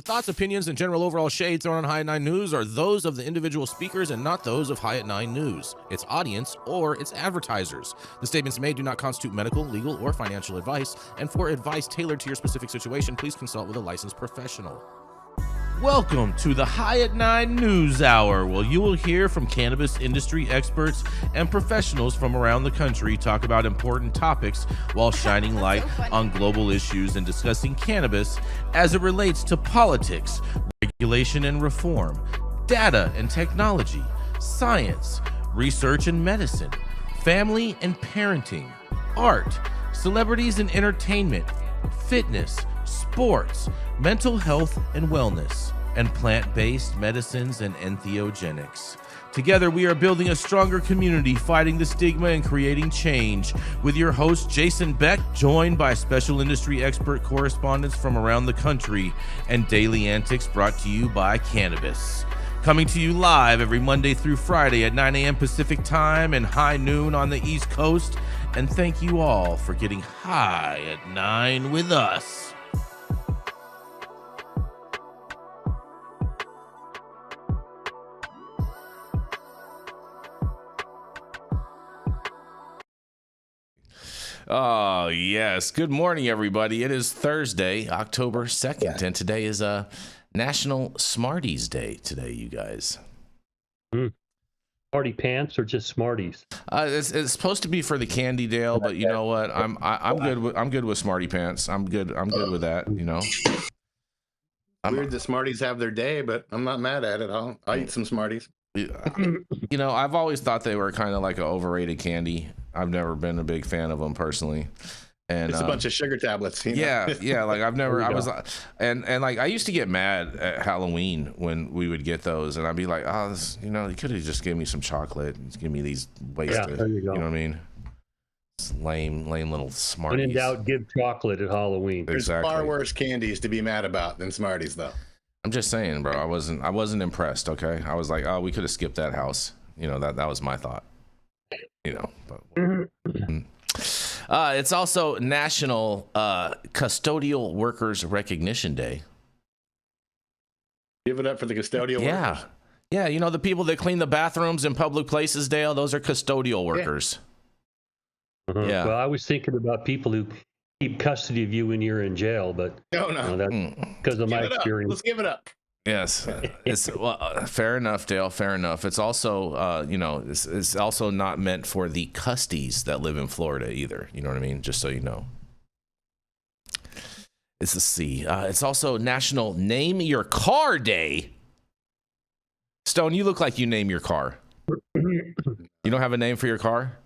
The thoughts, opinions, and general overall shade thrown on High at 9 News are those of the individual speakers and not those of High at 9 News, its audience, or its advertisers. The statements made do not constitute medical, legal, or financial advice, and for advice tailored to your specific situation, please consult with a licensed professional. Welcome to the High at 9 News Hour, where you will hear from cannabis industry experts and professionals from around the country talk about important topics while shining light on global issues and discussing cannabis as it relates to politics, regulation and reform, data and technology, science, research and medicine, family and parenting, art, celebrities and entertainment, fitness, sports, mental health and wellness, and plant-based medicines and entheogenics. Together, we are building a stronger community, fighting the stigma and creating change. With your host, Jason Beck, joined by special industry expert correspondents from around the country, and daily antics brought to you by cannabis. Coming to you live every Monday through Friday at 9 a.m. Pacific time and high noon on the East Coast. And thank you all for getting high at 9 with us. Oh, yes. Good morning, everybody. It is Thursday, October 2nd, and today is National Smarties Day today, you guys. Smarty pants or just Smarties? It's supposed to be for the candy, Dale, but you know what? I'm good with Smarty pants. I'm good with that, you know. Weird that Smarties have their day, but I'm not mad at it. I'll eat some Smarties. You know, I've always thought they were kind of like an overrated candy. I've never been a big fan of them personally. And it's a bunch of sugar tablets. You know? Yeah. Like I used to get mad at Halloween when we would get those, and I'd be like, oh, this, you know, you could have just given me some chocolate. Just give me these wasted. There you go. You know what I mean? It's lame little Smarties. When in doubt, give chocolate at Halloween. There's Exactly. far worse candies to be mad about than Smarties, though. I'm just saying, bro. I wasn't impressed. Okay, I was like, oh, we could have skipped that house. You know, that was my thought. You know, but it's also National Custodial Workers Recognition Day. Give it up for the custodial workers. Yeah. You know, the people that clean the bathrooms in public places, Dale. Those are custodial workers. Uh-huh. Yeah. Well, I was thinking about people who keep custody of you when you're in jail, but no, because of my experience. Let's give it up. Yes, it's fair enough, Dale. Fair enough. It's also, you know, it's also not meant for the custies that live in Florida either. You know what I mean? Just so you know. It's a C. It's also National Name Your Car Day. Stone, you look like you name your car. You don't have a name for your car?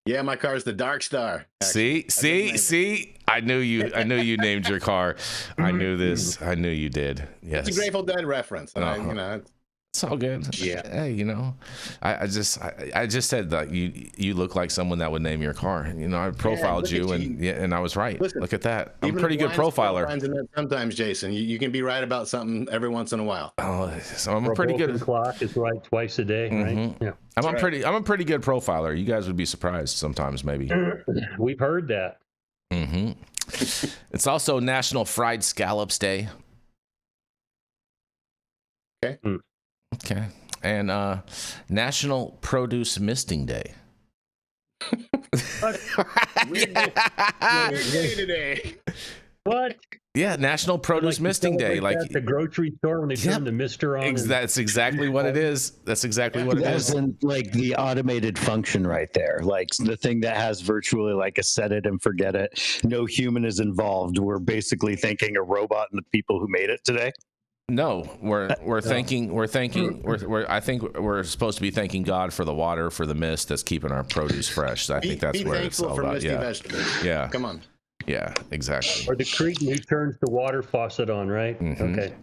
Yeah, my car's the Dark Star. Actually. See. I knew you named your car. I knew this. I knew you did. Yes. It's a Grateful Dead reference. Uh-huh. You know, it's all good. Yeah. Hey, you know, I just said that you look like someone that would name your car. You know, I profiled you, and I was right. Listen, look at that. I'm a pretty good profiler. Sometimes, Jason, you can be right about something every once in a while. Oh, so I'm a pretty good. Clock is right twice a day, right? Yeah. I'm a pretty good profiler. You guys would be surprised sometimes, maybe. We've heard that. Mm-hmm. It's also National Fried Scallops Day. Okay. Okay. And National Produce Misting Day. Today. What? Yeah, National Produce Misting Day. Like at the grocery store when they turn the mister on. That's exactly what it is. That's exactly what it is. And like the automated function right there, like the thing that has virtually like a set it and forget it. No human is involved. We're basically thanking a robot and the people who made it today. No, I think we're supposed to be thanking God for the water, for the mist that's keeping our produce fresh. So I think that's where it's all about. Yeah. Vegetables. Yeah. Come on. Yeah, exactly. Or the cretin who turns the water faucet on, right? Mm-hmm. Okay.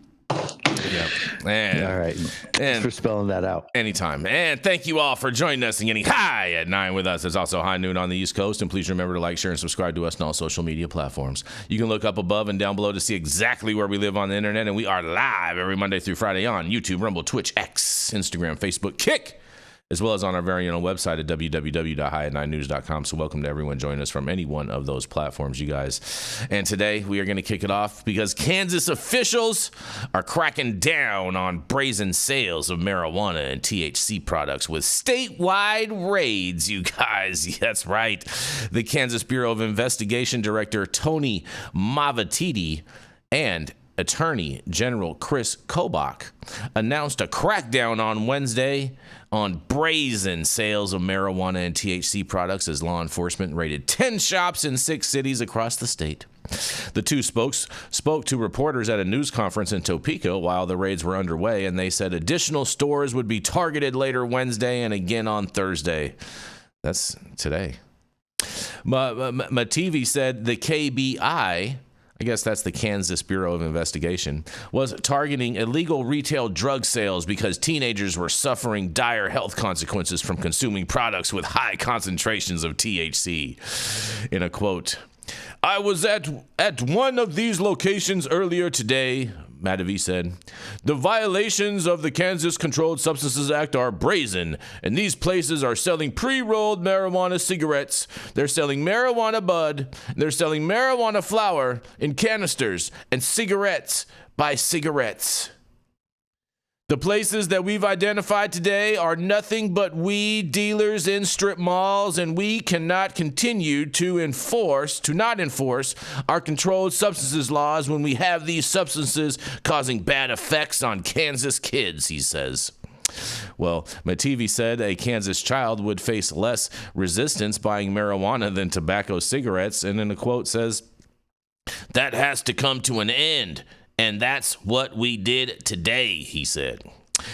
Yeah. All right. Thanks for spelling that out. Anytime. And thank you all for joining us and getting high at 9 with us. There's also high noon on the East Coast. And please remember to like, share, and subscribe to us on all social media platforms. You can look up above and down below to see exactly where we live on the internet. And we are live every Monday through Friday on YouTube, Rumble, Twitch, X, Instagram, Facebook, Kick, as well as on our very own website at www.high9news.com. So welcome to everyone joining us from any one of those platforms, you guys. And today we are going to kick it off because Kansas officials are cracking down on brazen sales of marijuana and THC products with statewide raids, you guys. That's right. The Kansas Bureau of Investigation Director Tony Mavatiti and Attorney General Chris Kobach announced a crackdown on Wednesday on brazen sales of marijuana and THC products as law enforcement raided 10 shops in 6 cities across the state. The two spoke to reporters at a news conference in Topeka while the raids were underway, and they said additional stores would be targeted later Wednesday and again on Thursday. That's today. Mativi said the KBI, I guess that's the Kansas Bureau of Investigation, was targeting illegal retail drug sales because teenagers were suffering dire health consequences from consuming products with high concentrations of THC. In a quote, "I was at one of these locations earlier today," Madavi said. "The violations of the Kansas Controlled Substances Act are brazen, and these places are selling pre-rolled marijuana cigarettes. They're selling marijuana bud. They're selling marijuana flower in canisters and cigarettes by cigarettes. The places that we've identified today are nothing but weed dealers in strip malls, and we cannot continue to not enforce our controlled substances laws when we have these substances causing bad effects on Kansas kids," he says. Well, Mativi said a Kansas child would face less resistance buying marijuana than tobacco cigarettes, and in a quote says, "That has to come to an end. And that's what we did today," he said.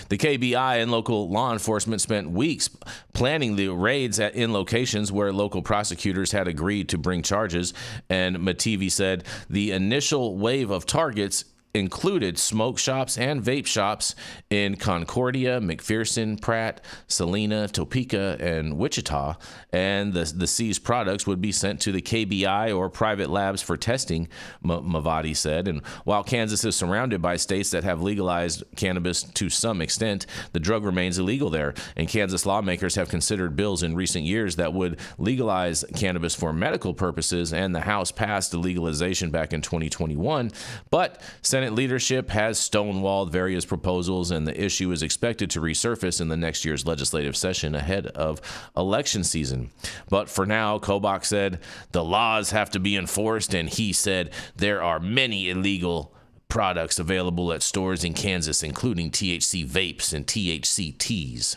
The KBI and local law enforcement spent weeks planning the raids in locations where local prosecutors had agreed to bring charges, and Mativi said the initial wave of targets included smoke shops and vape shops in Concordia, McPherson, Pratt, Salina, Topeka, and Wichita, and the seized products would be sent to the KBI or private labs for testing, Mavati said. And while Kansas is surrounded by states that have legalized cannabis to some extent, the drug remains illegal there, and Kansas lawmakers have considered bills in recent years that would legalize cannabis for medical purposes, and the House passed the legalization back in 2021, but Senate leadership has stonewalled various proposals, and the issue is expected to resurface in the next year's legislative session ahead of election season. But for now, Kobach said the laws have to be enforced, and he said there are many illegal products available at stores in Kansas, including THC vapes and THC teas.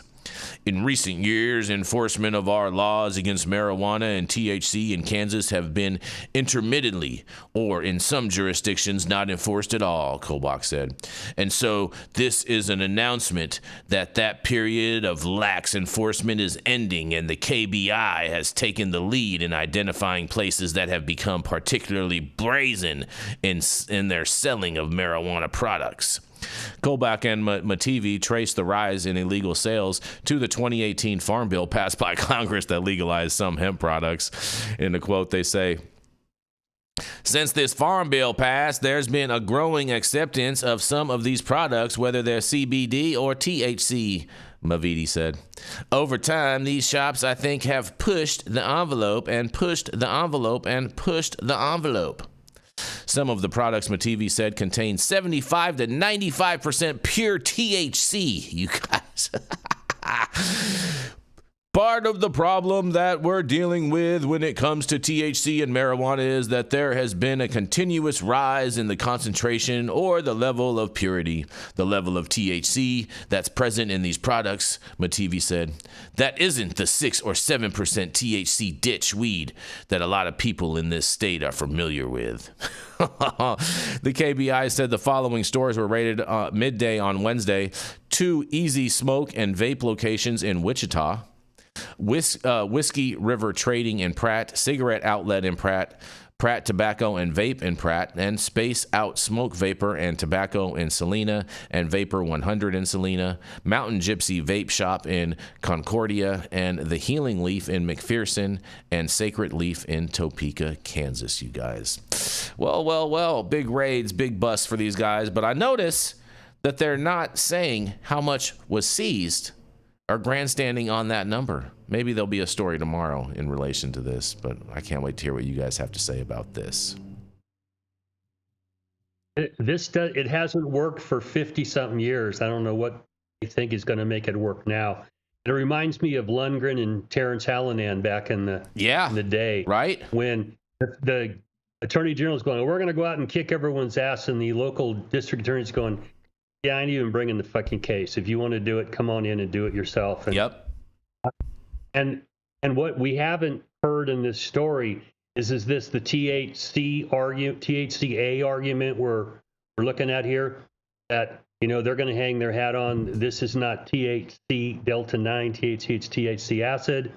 In recent years, enforcement of our laws against marijuana and THC in Kansas have been intermittently, or in some jurisdictions, not enforced at all, Kobach said. And so this is an announcement that period of lax enforcement is ending, and the KBI has taken the lead in identifying places that have become particularly brazen in their selling of marijuana products. Kobach and Mativi traced the rise in illegal sales to the 2018 Farm Bill passed by Congress that legalized some hemp products. In the quote, they say, "Since this Farm Bill passed, there's been a growing acceptance of some of these products, whether they're CBD or THC," Maviti said. "Over time, these shops, I think, have pushed the envelope and pushed the envelope and pushed the envelope." Some of the products, Mativi said, contain 75 to 95% pure THC, you guys. Part of the problem that we're dealing with when it comes to THC and marijuana is that there has been a continuous rise in the concentration or the level of purity. The level of THC that's present in these products, Mativi said, that isn't the 6 or 7% THC ditch weed that a lot of people in this state are familiar with. The KBI said the following stores were raided midday on Wednesday: 2 Easy Smoke and Vape locations in Wichita, Whiskey River Trading in Pratt, Cigarette Outlet in Pratt, Pratt Tobacco and Vape in Pratt, and Space Out Smoke Vapor and Tobacco in Salina, and Vapor 100 in Salina, Mountain Gypsy Vape Shop in Concordia, and The Healing Leaf in McPherson, and Sacred Leaf in Topeka, Kansas, you guys. Well, big raids, big busts for these guys, but I notice that they're not saying how much was seized are grandstanding on that number. Maybe there'll be a story tomorrow in relation to this, but I can't wait to hear what you guys have to say about this. It hasn't worked for 50-something years. I don't know what you think is going to make it work now. It reminds me of Lundgren and Terrence Hallinan back in the day, right? When the attorney general is going, we're going to go out and kick everyone's ass, and the local district attorney's going, yeah, I ain't even bringing the fucking case. If you want to do it, come on in and do it yourself. And, And what we haven't heard in this story is this the THCA argument we're looking at here, that they're going to hang their hat on. This is not THC Delta 9 THC, it's THC acid.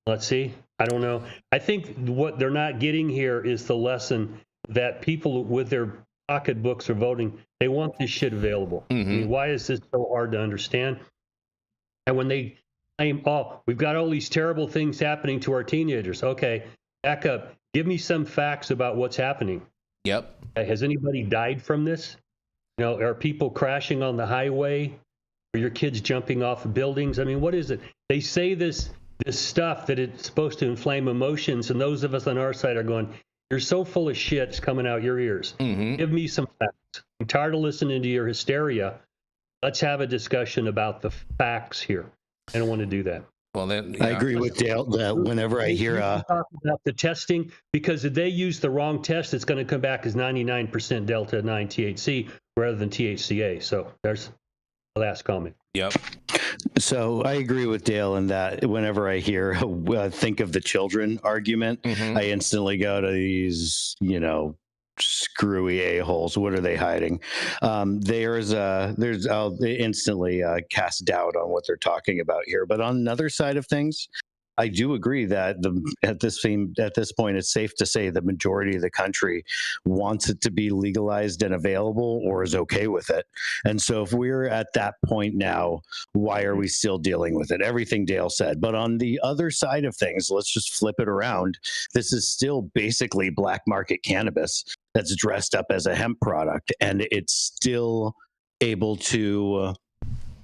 Let's see. I don't know. I think what they're not getting here is the lesson that people with their pocketbooks are voting. They want this shit available. I mean, why is this so hard to understand? And when they claim, oh, we've got all these terrible things happening to our teenagers. Okay, back up. Give me some facts about what's happening. Yep. Has anybody died from this? Are people crashing on the highway? Are your kids jumping off of buildings? I mean, what is it? They say this stuff that it's supposed to inflame emotions, and those of us on our side are going, you're so full of shit, it's coming out your ears. Give me some facts. I'm tired of listening to your hysteria. Let's have a discussion about the facts here. I don't want to do that. Well, then I agree with Dale that whenever I hear talk about the testing, because if they use the wrong test, it's going to come back as 99% Delta 9 THC rather than THCA. So there's the last comment. Yep. So I agree with Dale in that whenever I hear think of the children argument, I instantly go to these, screwy a-holes. What are they hiding? I'll instantly cast doubt on what they're talking about here. But on another side of things, I do agree that at this point, it's safe to say the majority of the country wants it to be legalized and available, or is okay with it. And so if we're at that point now, why are we still dealing with it? Everything Dale said. But on the other side of things, let's just flip it around. This is still basically black market cannabis that's dressed up as a hemp product, and it's still able to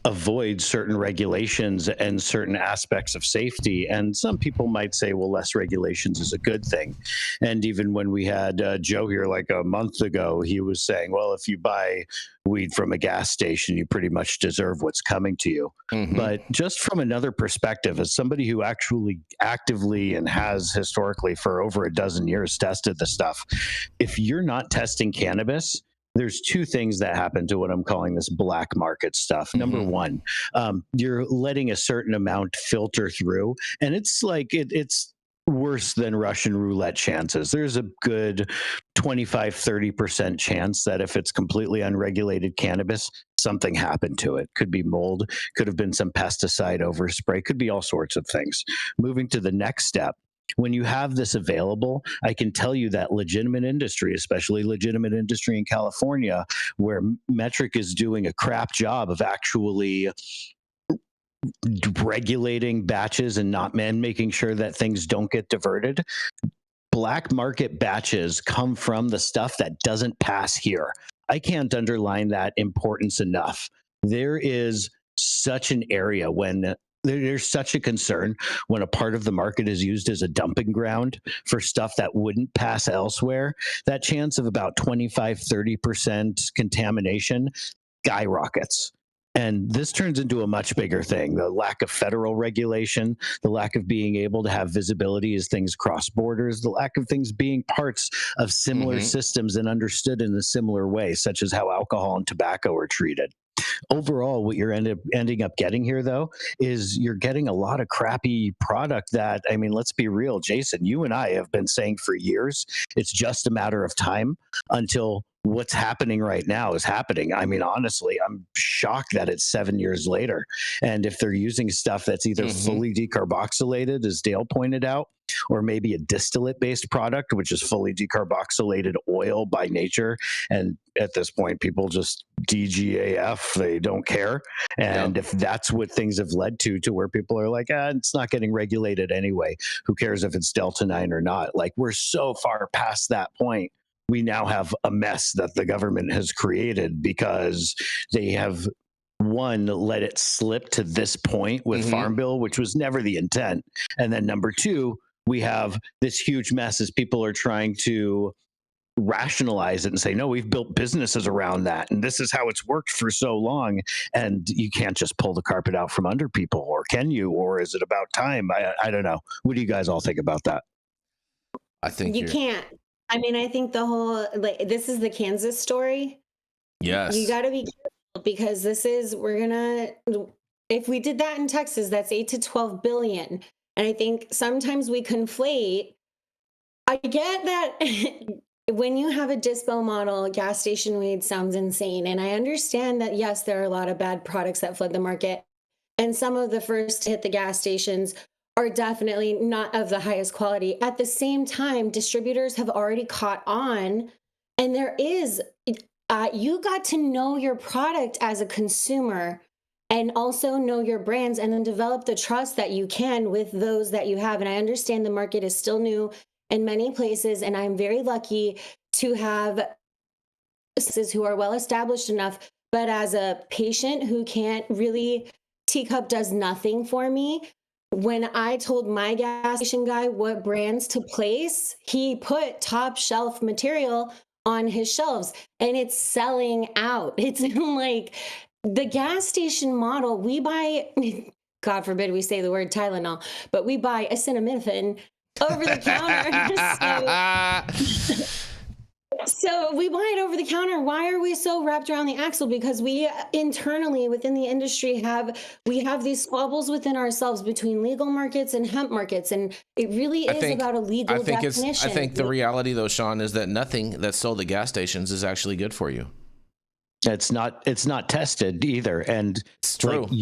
avoid certain regulations and certain aspects of safety. And some people might say, well, less regulations is a good thing. And even when we had Joe here like a month ago, he was saying, well, if you buy weed from a gas station, you pretty much deserve what's coming to you. But just from another perspective, as somebody who actually actively and has historically for over a dozen years tested the stuff, if you're not testing cannabis, there's two things that happen to what I'm calling this black market stuff. Number one, you're letting a certain amount filter through, and it's like it's worse than Russian roulette chances. There's a good 25-30% chance that if it's completely unregulated cannabis, something happened to it. Could be mold, could have been some pesticide overspray, could be all sorts of things. Moving to the next step. When you have this available, I can tell you that legitimate industry, especially legitimate industry in California, where Metric is doing a crap job of actually regulating batches and making sure that things don't get diverted. Black market batches come from the stuff that doesn't pass here. I can't underline that importance enough. There is such an area when there's such a concern when a part of the market is used as a dumping ground for stuff that wouldn't pass elsewhere. That chance of about 25-30% contamination skyrockets. And this turns into a much bigger thing. The lack of federal regulation, the lack of being able to have visibility as things cross borders, the lack of things being parts of similar systems and understood in a similar way, such as how alcohol and tobacco are treated. Overall, what you're ending up getting here, though, is you're getting a lot of crappy product that, I mean, let's be real, Jason, you and I have been saying for years, it's just a matter of time until what's happening right now is happening. I mean, honestly, I'm shocked that it's 7 years later. And if they're using stuff that's either fully decarboxylated, as Dale pointed out, or maybe a distillate-based product, which is fully decarboxylated oil by nature. And at this point, people just DGAF, they don't care. And if that's what things have led to where people are like, it's not getting regulated anyway. Who cares if it's Delta 9 or not? Like, we're so far past that point. We now have a mess that the government has created because they have one, let it slip to this point with Farm Bill, which was never the intent. And then number two, we have this huge mess as people are trying to rationalize it and say, no, we've built businesses around that. And this is how it's worked for so long. And you can't just pull the carpet out from under people, or can you? Or is it about time? I don't know. What do you guys all think about that? I think you can't. I mean, I think the whole, like, this is the Kansas story. Yes. You got to be careful because if we did that in Texas, that's 8 to 12 billion. And I think sometimes we conflate. I get that when you have a dispo model, gas station weed sounds insane. And I understand that, yes, there are a lot of bad products that flood the market. And some of the first to hit the gas stations are definitely not of the highest quality. At the same time, distributors have already caught on. And there is, you got to know your product as a consumer and also know your brands and then develop the trust that you can with those that you have. And I understand the market is still new in many places, and I'm very lucky to have businesses who are well established enough. But as a patient who can't really, teacup does nothing for me. When I told my gas station guy what brands to place, he put top shelf material on his shelves, and it's selling out. It's like the gas station model. We buy, God forbid we say the word Tylenol, but we buy acetaminophen over the counter. So we buy it over the counter. Why are we so wrapped around the axle? Because we internally within the industry have these squabbles within ourselves between legal markets and hemp markets. And it really is about a legal definition. I think the reality though, Shaun, is that nothing that's sold at gas stations is actually good for you. It's not tested either. And it's true. Like,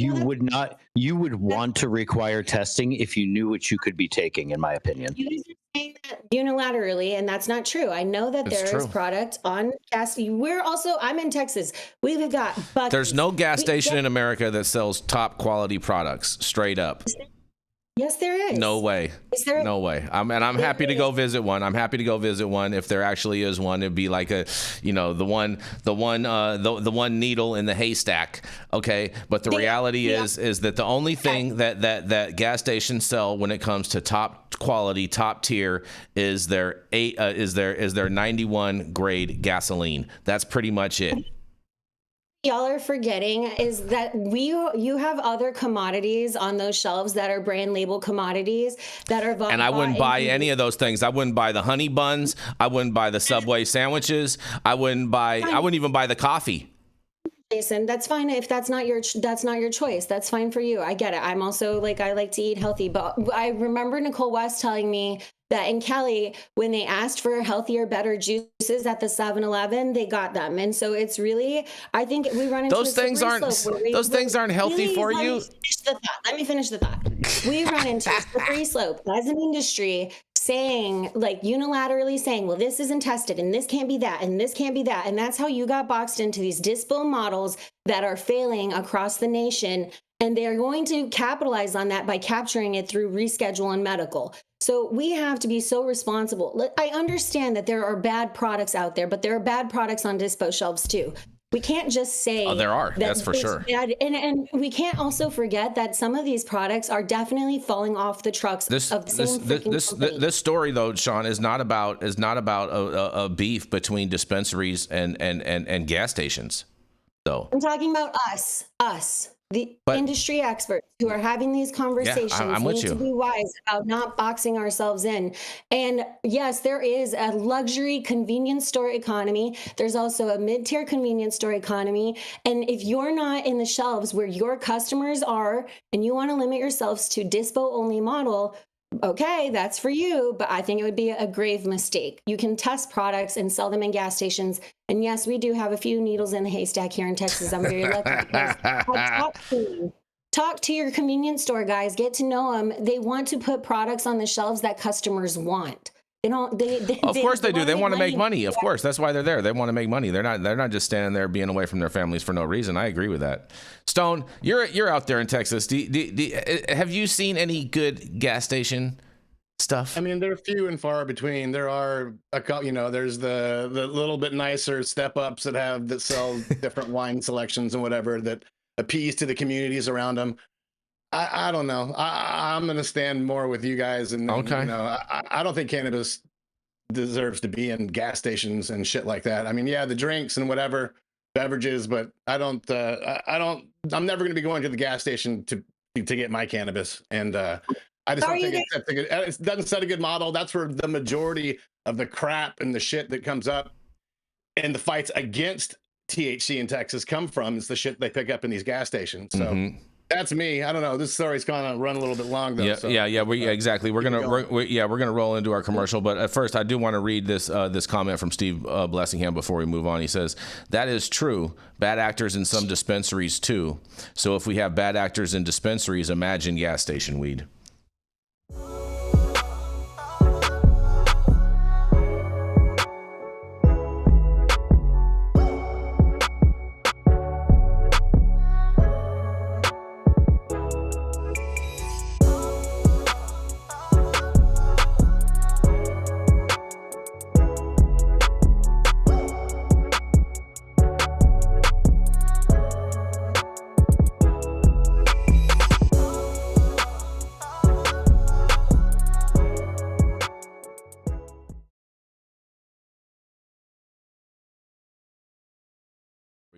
you would want to require testing if you knew what you could be taking, in my opinion. You guys are saying that unilaterally, and that's not true. I know that there is product on gas. I'm in Texas. We've got buckets. There's no gas station in America that sells top quality products, straight up. Yes, there is. No way. No way. I'm happy to go visit one. I'm happy to go visit one. If there actually is one, it'd be like the one needle in the haystack. Okay. But the reality is that the only thing that gas stations sell when it comes to top quality, top tier is their 91 grade gasoline. That's pretty much it. Y'all are forgetting is that you have other commodities on those shelves that are brand label commodities that are and I wouldn't buy any of those things. I wouldn't buy the honey buns. I wouldn't buy the Subway sandwiches. I wouldn't even buy the coffee. Jason, that's fine if that's not your choice. That's fine for you. I get it. I'm also I like to eat healthy, but I remember Nicole West telling me that in Cali, when they asked for healthier, better juices at the 7-Eleven, they got them. And so it's really, I think we run into those things aren't healthy for you. Let me finish the thought. We run into a slippery slope as an industry saying, unilaterally saying, well, this isn't tested and this can't be that and this can't be that. And that's how you got boxed into these dispo models that are failing across the nation. And they're going to capitalize on that by capturing it through reschedule and medical. So we have to be so responsible. I understand that there are bad products out there, but there are bad products on dispo shelves too. We can't just say there are. That's for sure. Bad. And we can't also forget that some of these products are definitely falling off the trucks of the same company. This story though, Shaun, is not about a beef between dispensaries and gas stations. So I'm talking about us. The industry experts who are having these conversations need to be wise about not boxing ourselves in. And yes, there is a luxury convenience store economy. There's also a mid-tier convenience store economy. And if you're not in the shelves where your customers are and you want to limit yourselves to dispo only model, okay, that's for you, but I think it would be a grave mistake. You can test products and sell them in gas stations. And yes, we do have a few needles in the haystack here in Texas. I'm very lucky. Talk to your convenience store guys. Get to know them. They want to put products on the shelves that customers want. Of course they do. They want to make money. Of course, that's why they're there. They want to make money. They're not just standing there being away from their families for no reason. I agree with that. Stone, you're out there in Texas. Have you seen any good gas station stuff? I mean, they're few and far between. There are there's the little bit nicer step ups that sell different wine selections and whatever that appease to the communities around them. I don't know. I'm going to stand more with you guys. And Okay. you know, I don't think cannabis deserves to be in gas stations and shit like that. I mean, yeah, the drinks and whatever beverages, but I'm never going to be going to the gas station to get my cannabis. And I just don't think it doesn't set a good model. That's where the majority of the crap and the shit that comes up and the fights against THC in Texas come from. Is the shit they pick up in these gas stations. So that's me. I don't know. This story's gonna run a little bit long though. Exactly. We're gonna roll into our commercial, but at first I do want to read this comment from Steve Blessingham before we move on. He says, "That is true. Bad actors in some dispensaries too. So if we have bad actors in dispensaries, imagine gas station weed."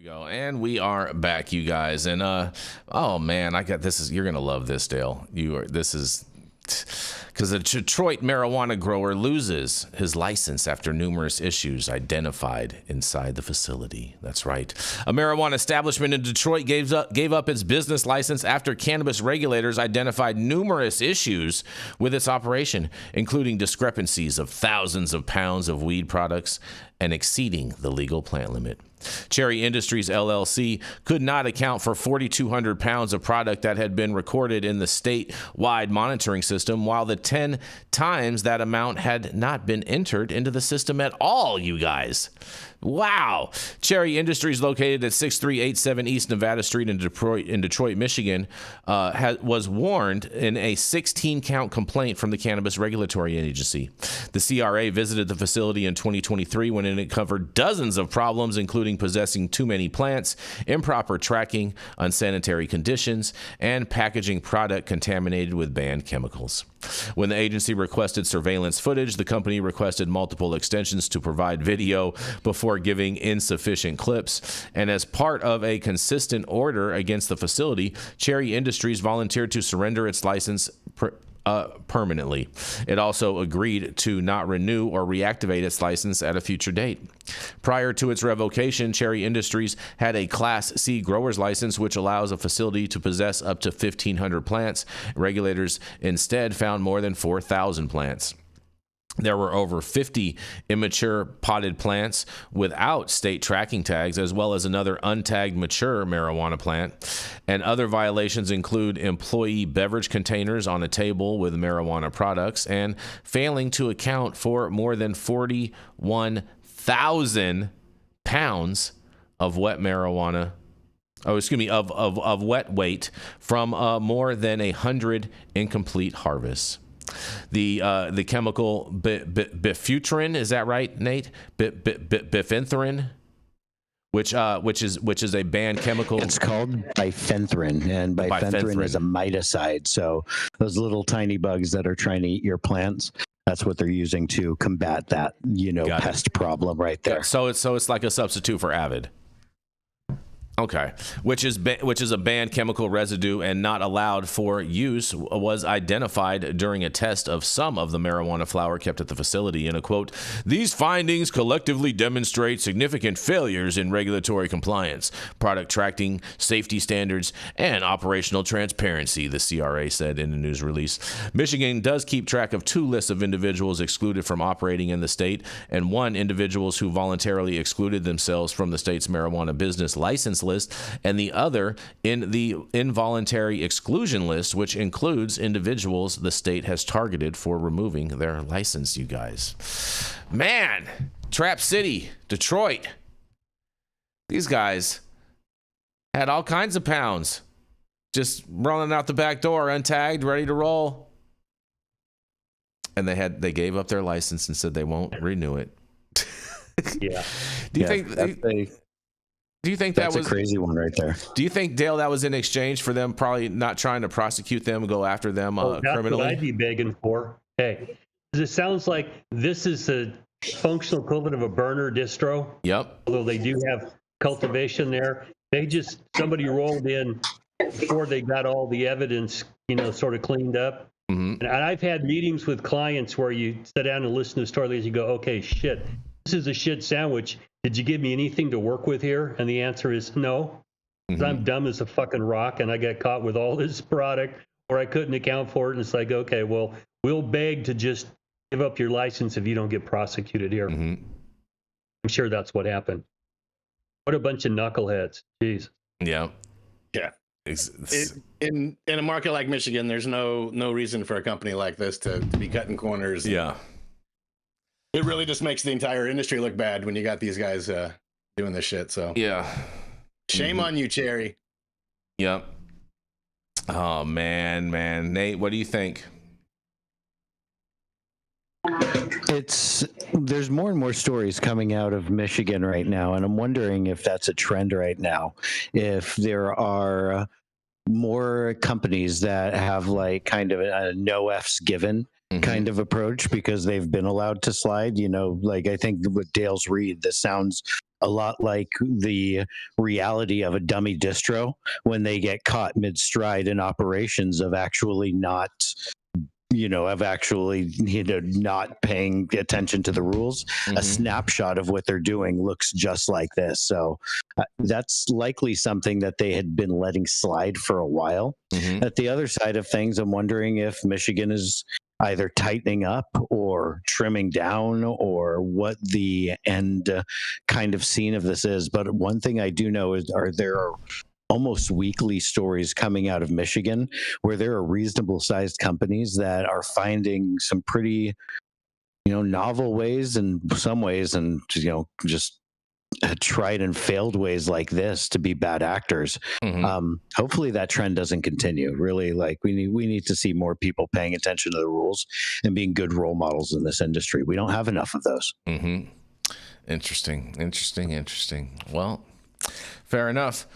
Go, and we are back, you guys, and oh man, you're gonna love this, Dale. This is because a Detroit marijuana grower loses his license after numerous issues identified inside the facility. That's right. A marijuana establishment in Detroit gave up its business license after cannabis regulators identified numerous issues with its operation, including discrepancies of thousands of pounds of weed products and exceeding the legal plant limit. Cherry Industries LLC could not account for 4,200 pounds of product that had been recorded in the statewide monitoring system, while the 10 times that amount had not been entered into the system at all, you guys. Wow. Cherry Industries, located at 6387 East Nevada Street in Detroit, Michigan, was warned in a 16-count complaint from the Cannabis Regulatory Agency. The CRA visited the facility in 2023 when it covered dozens of problems, including possessing too many plants, improper tracking, unsanitary conditions, and packaging product contaminated with banned chemicals. When the agency requested surveillance footage, the company requested multiple extensions to provide video before giving insufficient clips. And as part of a consistent order against the facility, Cherry Industries volunteered to surrender its license permanently. It also agreed to not renew or reactivate its license at a future date. Prior to its revocation, Cherry Industries had a Class C grower's license, which allows a facility to possess up to 1,500 plants. Regulators instead found more than 4,000 plants. There were over 50 immature potted plants without state tracking tags, as well as another untagged mature marijuana plant. And other violations include employee beverage containers on a table with marijuana products and failing to account for more than 41,000 pounds of wet marijuana. Of wet weight from more than 100 incomplete harvests. The chemical bifutrin, is that right, Nate? Bifenthrin, which is a banned chemical. It's called bifenthrin, and bifenthrin is a miticide. So those little tiny bugs that are trying to eat your plants, that's what they're using to combat that, pest problem right there. So it's like a substitute for Avid. Okay, which is a banned chemical residue and not allowed for use, was identified during a test of some of the marijuana flower kept at the facility. In a quote, "These findings collectively demonstrate significant failures in regulatory compliance, product tracking, safety standards, and operational transparency," the CRA said in a news release. Michigan does keep track of 2 lists of individuals excluded from operating in the state, and 1 individuals who voluntarily excluded themselves from the state's marijuana business license list, and the other in the involuntary exclusion list, which includes individuals the state has targeted for removing their license, you guys. Man, Trap City, Detroit. These guys had all kinds of pounds just running out the back door, untagged, ready to roll. And they gave up their license and said they won't renew it. Yeah. Do you think Do you think that's a crazy one right there? Do you think, Dale, that was in exchange for them probably not trying to prosecute them and go after them that's criminally? What I'd be begging for. Hey, it sounds like this is the functional equivalent of a burner distro. Yep. Although they do have cultivation there, somebody rolled in before they got all the evidence, sort of cleaned up. And I've had meetings with clients where you sit down and listen to stories. You go, okay, shit, this is a shit sandwich. Did you give me anything to work with here? And the answer is no. I'm dumb as a fucking rock, and I got caught with all this product, or I couldn't account for it. And it's like, okay, well, we'll beg to just give up your license if you don't get prosecuted here. I'm sure that's what happened. What a bunch of knuckleheads. Jeez. Yeah. Yeah. In a market like Michigan, there's no reason for a company like this to be cutting corners. Yeah. It really just makes the entire industry look bad when you got these guys doing this shit. So yeah. Shame on you, Cherry. Yep. Oh, man. Nate, what do you think? There's more and more stories coming out of Michigan right now, and I'm wondering if that's a trend right now. If there are more companies that have like kind of a no F's given kind of approach because they've been allowed to slide, like I think with Dale's read, this sounds a lot like the reality of a dummy distro when they get caught mid-stride in operations of actually not not paying attention to the rules. A snapshot of what they're doing looks just like this. So that's likely something that they had been letting slide for a while. At the other side of things, I'm wondering if Michigan is either tightening up or trimming down or what the end kind of scene of this is. But one thing I do know is there are almost weekly stories coming out of Michigan where there are reasonable sized companies that are finding some pretty, novel ways in some ways and, just tried and failed ways like this to be bad actors. Hopefully that trend doesn't continue. Really, like we need to see more people paying attention to the rules and being good role models in this industry. We don't have enough of those. Interesting. Well, fair enough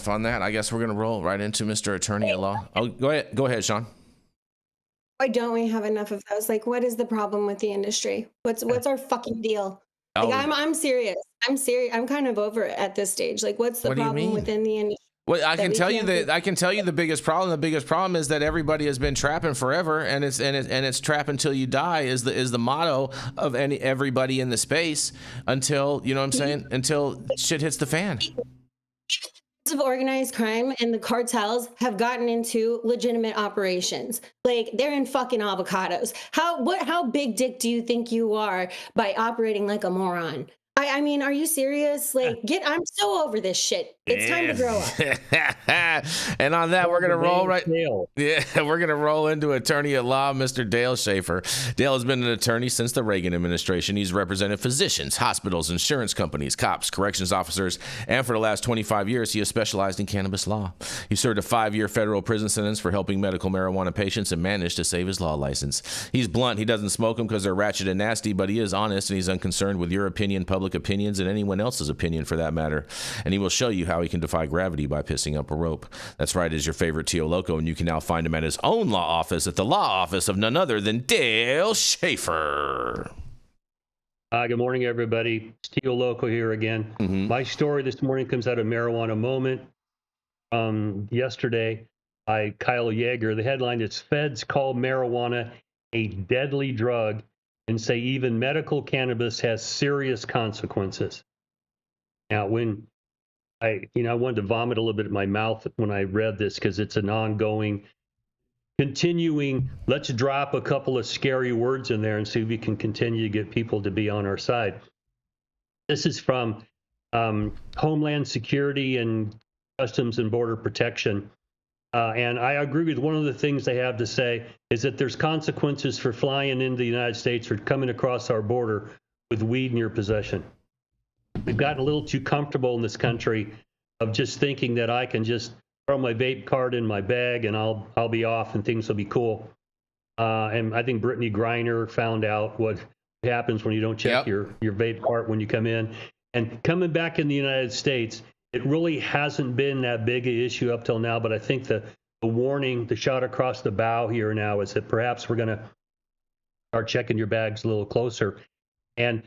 on that. I guess we're going to roll right into Mr. Attorney at Law. Oh, go ahead, Shaun. Why don't we have enough of those? Like, what is the problem with the industry? What's our fucking deal? Like, I'm serious. I'm kind of over it at this stage. Like, what's the problem within the industry? Well, I can tell you the biggest problem. The biggest problem is that everybody has been trapping forever, and it's trap until you die is the motto of everybody in the space until until shit hits the fan. Of organized crime and the cartels have gotten into legitimate operations. Like, they're in fucking avocados. How big dick do you think you are by operating like a moron? I mean, are you serious? Like, I'm so over this shit. It's time to grow up. And on that, we're gonna roll we're gonna roll into Attorney at Law, Mr. Dale Schafer. Dale has been an attorney since the Reagan administration. He's represented physicians, hospitals, insurance companies, cops, corrections officers, and for the last 25 years, he has specialized in cannabis law. He served a 5-year federal prison sentence for helping medical marijuana patients and managed to save his law license. He's blunt. He doesn't smoke them because they're ratchet and nasty, but he is honest and he's unconcerned with your opinion, public opinions, and anyone else's opinion for that matter. And he will show you how he can defy gravity by pissing up a rope. That's right, is your favorite Tio Loco, and you can now find him at his own law office at the law office of none other than Dale Schafer. Good morning, everybody. It's Tio Loco here again. My story this morning comes out of Marijuana Moment. Yesterday by Kyle Yeager. The headline is Feds Call Marijuana a Deadly Drug and say even medical cannabis has serious consequences. Now, when I wanted to vomit a little bit in my mouth when I read this because it's an ongoing, continuing, let's drop a couple of scary words in there and see if we can continue to get people to be on our side. This is from Homeland Security and Customs and Border Protection. And I agree with one of the things they have to say is that there's consequences for flying into the United States or coming across our border with weed in your possession. We've gotten a little too comfortable in this country of just thinking that I can just throw my vape card in my bag and I'll be off and things will be cool. And I think Brittany Griner found out what happens when you don't check your vape cart when you come in. And coming back in the United States, it really hasn't been that big an issue up till now, but I think the warning, the shot across the bow here now is that perhaps we're going to start checking your bags a little closer and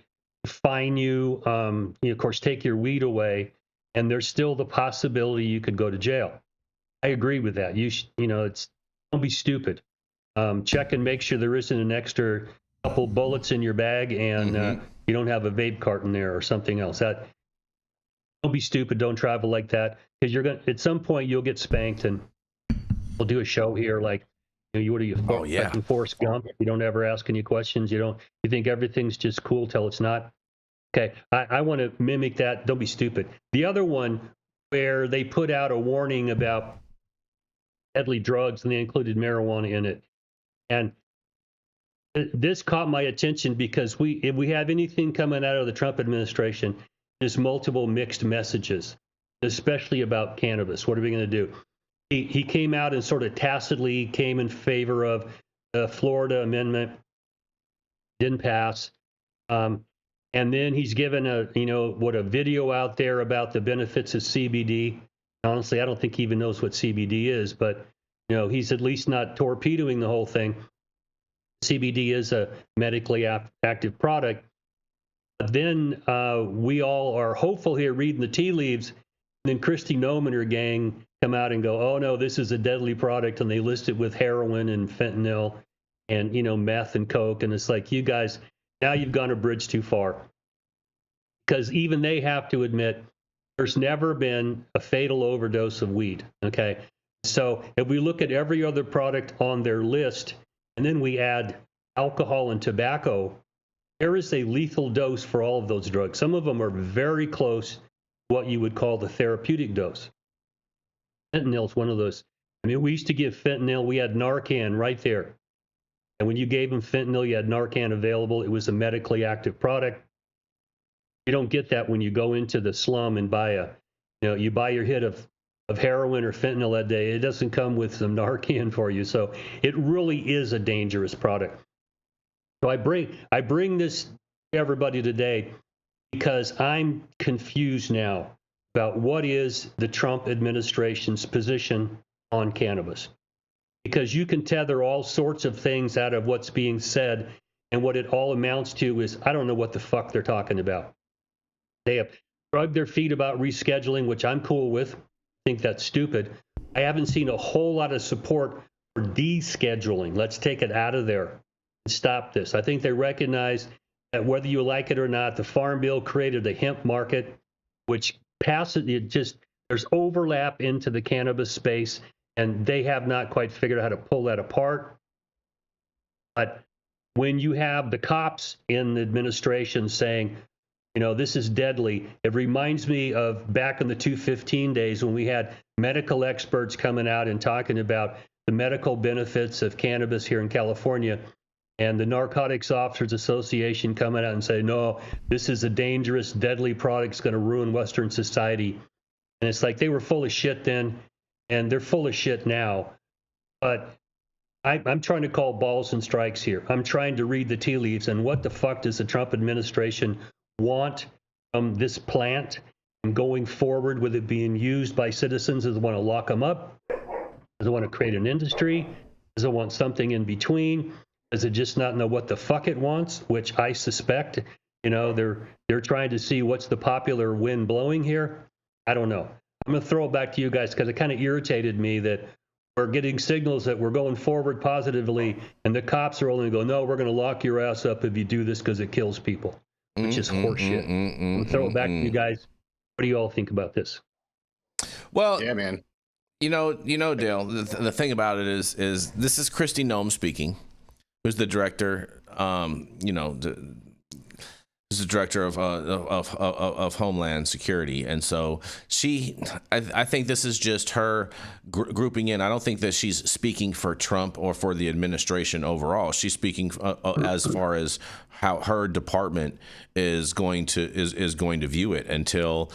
fine you, of course, take your weed away, and there's still the possibility you could go to jail. I agree with that. Don't be stupid. Check and make sure there isn't an extra couple bullets in your bag and you don't have a vape carton there or something else. Don't be stupid. Don't travel like that, because at some point you'll get spanked, and we'll do a show here like, what are you, fucking Forrest Gump? You don't ever ask any questions. You think everything's just cool till it's not. Okay, I want to mimic that. Don't be stupid. The other one where they put out a warning about deadly drugs and they included marijuana in it, and this caught my attention because if we have anything coming out of the Trump administration, there's multiple mixed messages, especially about cannabis. What are we going to do? He came out and sort of tacitly came in favor of the Florida amendment, didn't pass. And then he's given a video out there about the benefits of CBD. Honestly, I don't think he even knows what CBD is, but he's at least not torpedoing the whole thing. CBD is a medically active product. But then we all are hopeful here reading the tea leaves, and then Kristi Noem and her gang come out and go, oh no, this is a deadly product, and they list it with heroin and fentanyl and meth and coke, and it's like, you guys, now you've gone a bridge too far. Because even they have to admit there's never been a fatal overdose of weed. Okay, so if we look at every other product on their list and then we add alcohol and tobacco, there is a lethal dose for all of those drugs. Some of them are very close to what you would call the therapeutic dose. Fentanyl is one of those. I mean, we used to give fentanyl, we had Narcan right there. And when you gave them fentanyl, you had Narcan available. It was a medically active product. You don't get that when you go into the slum and buy you buy your hit of heroin or fentanyl that day. It doesn't come with some Narcan for you. So it really is a dangerous product. So I bring this to everybody today because I'm confused now about what is the Trump administration's position on cannabis. Because you can tether all sorts of things out of what's being said, and what it all amounts to is, I don't know what the fuck they're talking about. They have drugged their feet about rescheduling, which I'm cool with. I think that's stupid. I haven't seen a whole lot of support for descheduling. Let's take it out of there and stop this. I think they recognize that whether you like it or not, the Farm Bill created a hemp market, which passes there's overlap into the cannabis space, and they have not quite figured out how to pull that apart. But when you have the cops in the administration saying, this is deadly, it reminds me of back in the 215 days when we had medical experts coming out and talking about the medical benefits of cannabis here in California, and the Narcotics Officers Association coming out and saying, no, this is a dangerous, deadly product, it's going to ruin Western society. And it's like they were full of shit then, and they're full of shit now. But I'm trying to call balls and strikes here. I'm trying to read the tea leaves, and what the fuck does the Trump administration want from this plant and going forward with it being used by citizens? Does it want to lock them up? Does it want to create an industry? Does it want something in between? Does it just not know what the fuck it wants? Which I suspect, they're trying to see what's the popular wind blowing here. I don't know. I'm going to throw it back to you guys because it kind of irritated me that we're getting signals that we're going forward positively, and the cops are only going, no, we're going to lock your ass up if you do this because it kills people, which is horseshit. I'm going to throw it back to you guys. What do you all think about this? Well, yeah, man. Dale, the thing about it is this is Kristi Noem speaking, who's the director, who's the director of Homeland Security, and so I think this is just her grouping in. I don't think that she's speaking for Trump or for the administration overall. She's speaking as far as how her department is going to view it until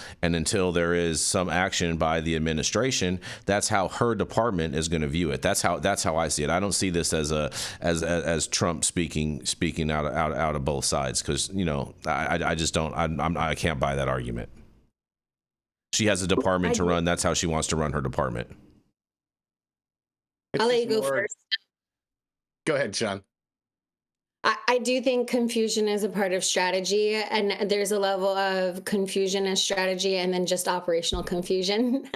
there is some action by the administration. That's how her department is going to view it. That's how I see it. I don't see this as Trump speaking out of both sides, because I just don't. I can't buy that argument. She has a department to run. That's how she wants to run her department. I'll let you go first. Go ahead, Shaun. I do think confusion is a part of strategy, and there's a level of confusion as strategy and then just operational confusion.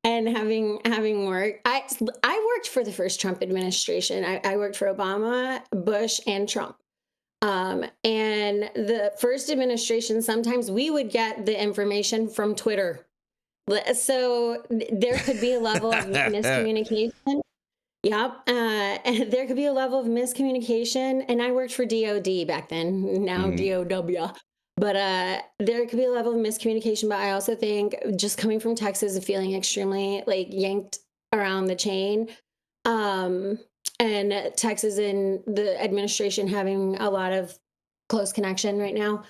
And having worked, I worked for the first Trump administration. I worked for Obama, Bush, and Trump. And the first administration, sometimes we would get the information from Twitter. So there could be a level of miscommunication. Yep. And there could be a level of miscommunication. And I worked for DOD back then, now DOW. But there could be a level of miscommunication. But I also think just coming from Texas and feeling extremely like yanked around the chain, and Texas and the administration having a lot of close connection right now,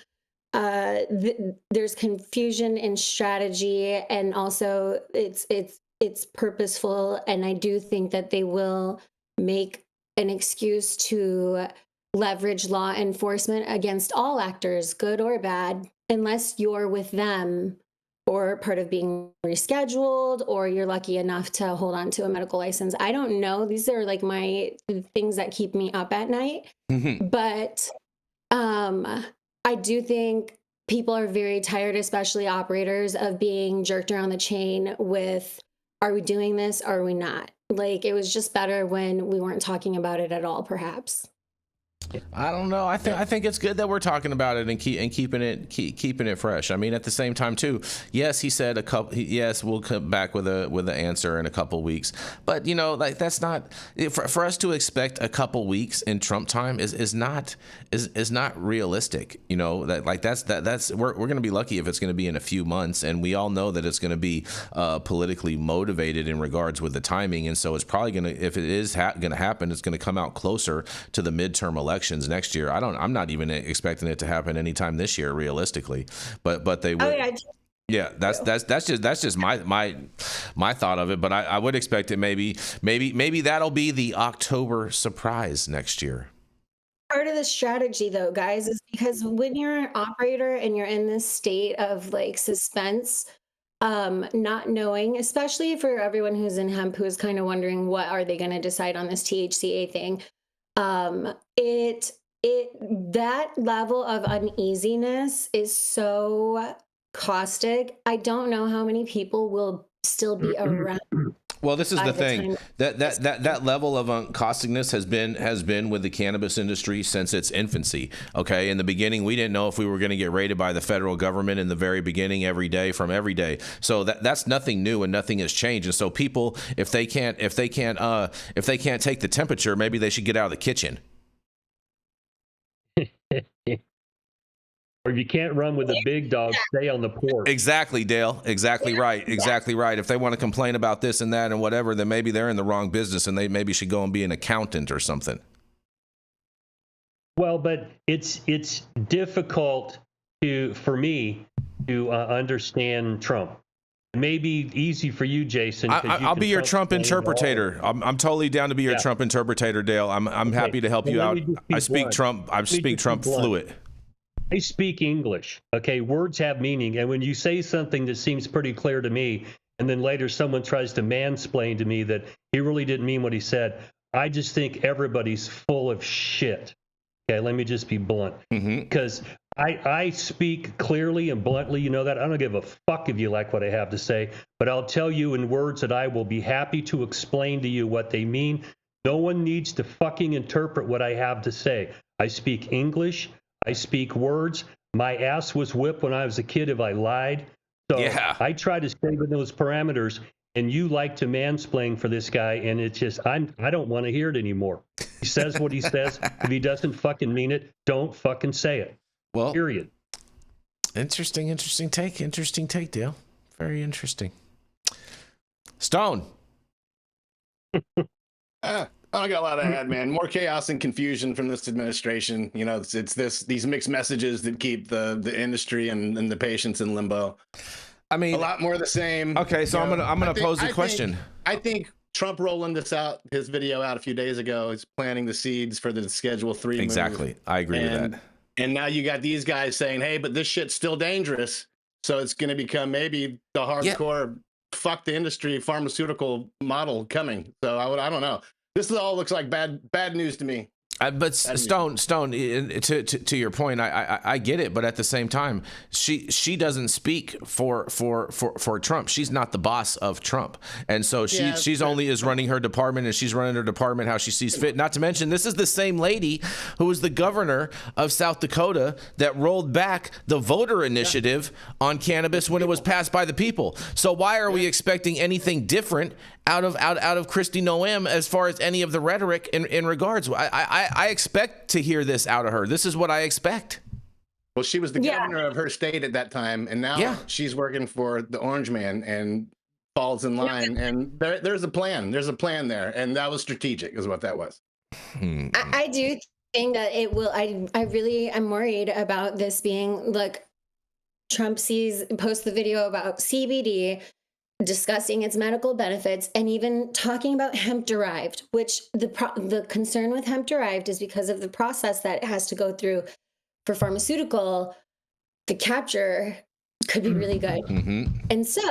there's confusion in strategy, and also it's purposeful. And I do think that they will make an excuse to leverage law enforcement against all actors, good or bad, unless you're with them or part of being rescheduled, or you're lucky enough to hold on to a medical license. I don't know. These are like my things that keep me up at night. But I do think people are very tired, especially operators, of being jerked around the chain with, are we doing this? Or are we not? Like, it was just better when we weren't talking about it at all, perhaps. I don't know. I think it's good that we're talking about it and keeping it fresh. I mean, at the same time too. Yes, he said yes, we'll come back with an answer in a couple weeks. But you know, like that's not for us to expect a couple weeks in Trump time is not realistic. You know, that's we're going to be lucky if it's going to be in a few months, and we all know that it's going to be politically motivated in regards with the timing, and so it's probably going to, if it is going to happen, it's going to come out closer to the midterm elections next year. I'm not even expecting it to happen anytime this year, realistically. But they would. Oh, yeah, that's just my thought of it. But I would expect it maybe that'll be the October surprise next year. Part of the strategy, though, guys, is because when you're an operator and you're in this state of like suspense, not knowing, especially for everyone who's in hemp, who is kind of wondering what are they going to decide on this THCA thing. That level of uneasiness is so caustic. I don't know how many people will still be around. Well, this is the thing, that level of causticness has been with the cannabis industry since its infancy. Okay, in the beginning, we didn't know if we were going to get raided by the federal government in the very beginning, every day. So that's nothing new, and nothing has changed. And so people, if they can't take the temperature, maybe they should get out of the kitchen. Or if you can't run with the big dog, stay on the porch. Exactly, Dale. Exactly right. Exactly right. If they want to complain about this and that and whatever, then maybe they're in the wrong business, and they maybe should go and be an accountant or something. Well, but it's difficult for me to understand Trump. It may be easy for you, Jason. I'll be your Trump interpreter. I'm totally down to be your Trump interpreter, Dale. I'm happy to help you out. I speak Trump fluent. I speak English. Okay, words have meaning, and when you say something that seems pretty clear to me, and then later someone tries to mansplain to me that he really didn't mean what he said, I just think everybody's full of shit. Okay, let me just be blunt, because I speak clearly and bluntly. You know that. I don't give a fuck if you like what I have to say, but I'll tell you in words that I will be happy to explain to you what they mean. No one needs to fucking interpret what I have to say. I speak English. I speak words. My ass was whipped when I was a kid if I lied. So yeah. I try to stay within those parameters, and you like to mansplain for this guy, and it's just, I don't want to hear it anymore. He says what he says. If he doesn't fucking mean it, don't fucking say it. Well, period. Interesting take, Dale. Very interesting. Stone. I got a lot to add, man. More chaos and confusion from this administration. You know, it's these mixed messages that keep the industry and the patients in limbo. I mean, a lot more of the same. Okay, so I'm gonna pose a question. I think Trump rolling his video out a few days ago is planting the seeds for the Schedule 3 Exactly. move. I agree with that. And now you got these guys saying, hey, but this shit's still dangerous. So it's going to become maybe the hardcore fuck the industry pharmaceutical model coming. So I don't know. This all looks like bad news to me. But Stone, to your point, I get it, but at the same time, she doesn't speak for Trump. She's not the boss of Trump, and so she's only is running her department, and she's running her department how she sees fit. Not to mention, this is the same lady who was the governor of South Dakota that rolled back the voter initiative on cannabis when it was passed by the people. So why are we expecting anything different out of Kristi Noem as far as any of the rhetoric in regards? I expect to hear this out of her. This is what I expect. Well, she was the governor of her state at that time, and now she's working for the Orange Man and falls in line. And there's a plan. There's a plan there, and that was strategic, is what that was. I do think that it will. I really am worried about this being, look, Trump posts the video about CBD, discussing its medical benefits, and even talking about hemp derived, which the concern with hemp derived is because of the process that it has to go through for pharmaceutical. The capture could be really good. And so,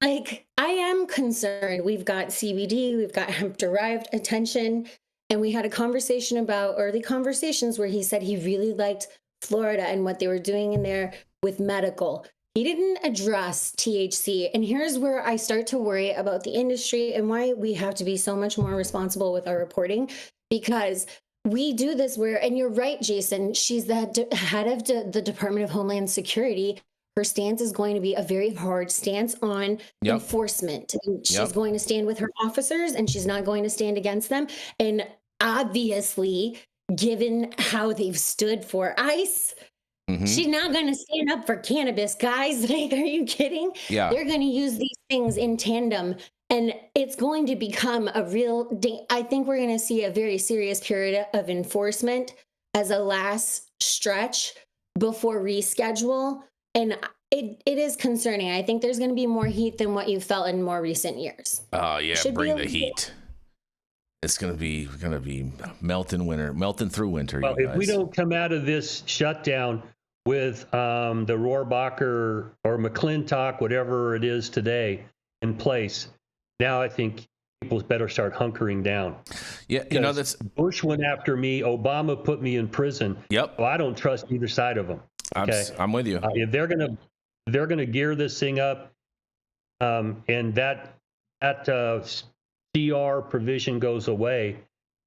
like, I am concerned. We've got CBD, we've got hemp derived attention, and we had a conversation about early conversations where he said he really liked Florida and what they were doing in there with medical. He didn't address THC. And here's where I start to worry about the industry and why we have to be so much more responsible with our reporting, because we do this where, and you're right, Jason, she's the head of the Department of Homeland Security. Her stance is going to be a very hard stance on enforcement. And she's going to stand with her officers, and she's not going to stand against them. And obviously, given how they've stood for ICE, she's not going to stand up for cannabis, guys. Like, are you kidding? Yeah. They're going to use these things in tandem, and it's going to become a real, I think we're going to see a very serious period of enforcement as a last stretch before reschedule. And it is concerning. I think there's going to be more heat than what you felt in more recent years. Oh, yeah. Bring the heat. It's going to be melting through winter. Well, if we don't come out of this shutdown with the Rohrabacher or McClintock, whatever it is today, in place, now I think people better start hunkering down. Yeah, that's Bush went after me. Obama put me in prison. Yep. Well, I don't trust either side of them. Okay? I'm with you. If they're gonna gear this thing up, and that CR provision goes away,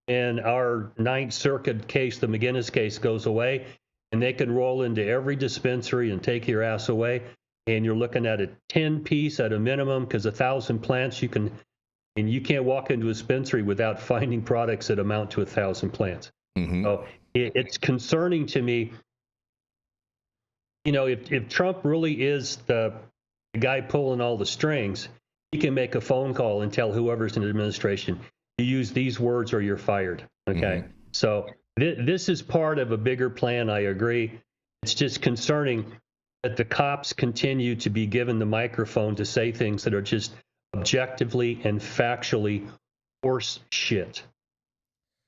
and our Ninth Circuit case, the McGinnis case, goes away, and they can roll into every dispensary and take your ass away, and you're looking at a 10-piece at a minimum, because 1,000 plants you can't walk into a dispensary without finding products that amount to 1,000 plants. So it's concerning to me. If Trump really is the guy pulling all the strings, he can make a phone call and tell whoever's in the administration, you use these words or you're fired. Okay. So this is part of a bigger plan. I agree. It's just concerning that the cops continue to be given the microphone to say things that are just objectively and factually horse shit.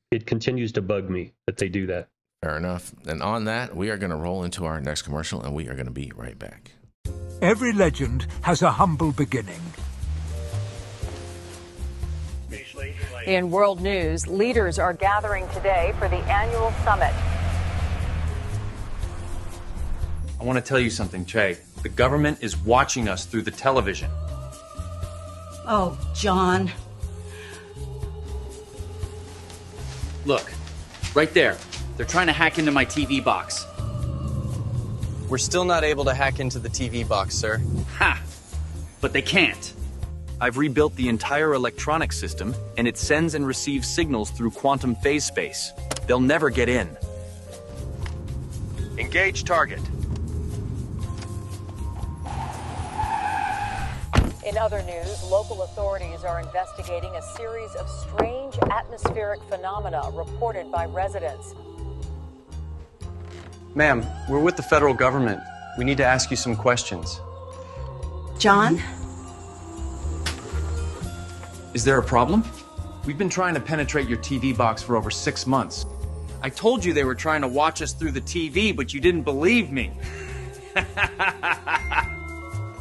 It continues to bug me that they do that. Fair enough. And on that, we are going to roll into our next commercial, and we are going to be right back. Every legend has a humble beginning. In world news, leaders are gathering today for the annual summit. I want to tell you something, Che. The government is watching us through the television. Oh, John. Look, right there. They're trying to hack into my TV box. We're still not able to hack into the TV box, sir. Ha! But they can't. I've rebuilt the entire electronic system, and it sends and receives signals through quantum phase space. They'll never get in. Engage target. In other news, local authorities are investigating a series of strange atmospheric phenomena reported by residents. Ma'am, we're with the federal government. We need to ask you some questions. John? Is there a problem? We've been trying to penetrate your TV box for over 6 months. I told you they were trying to watch us through the TV, but you didn't believe me.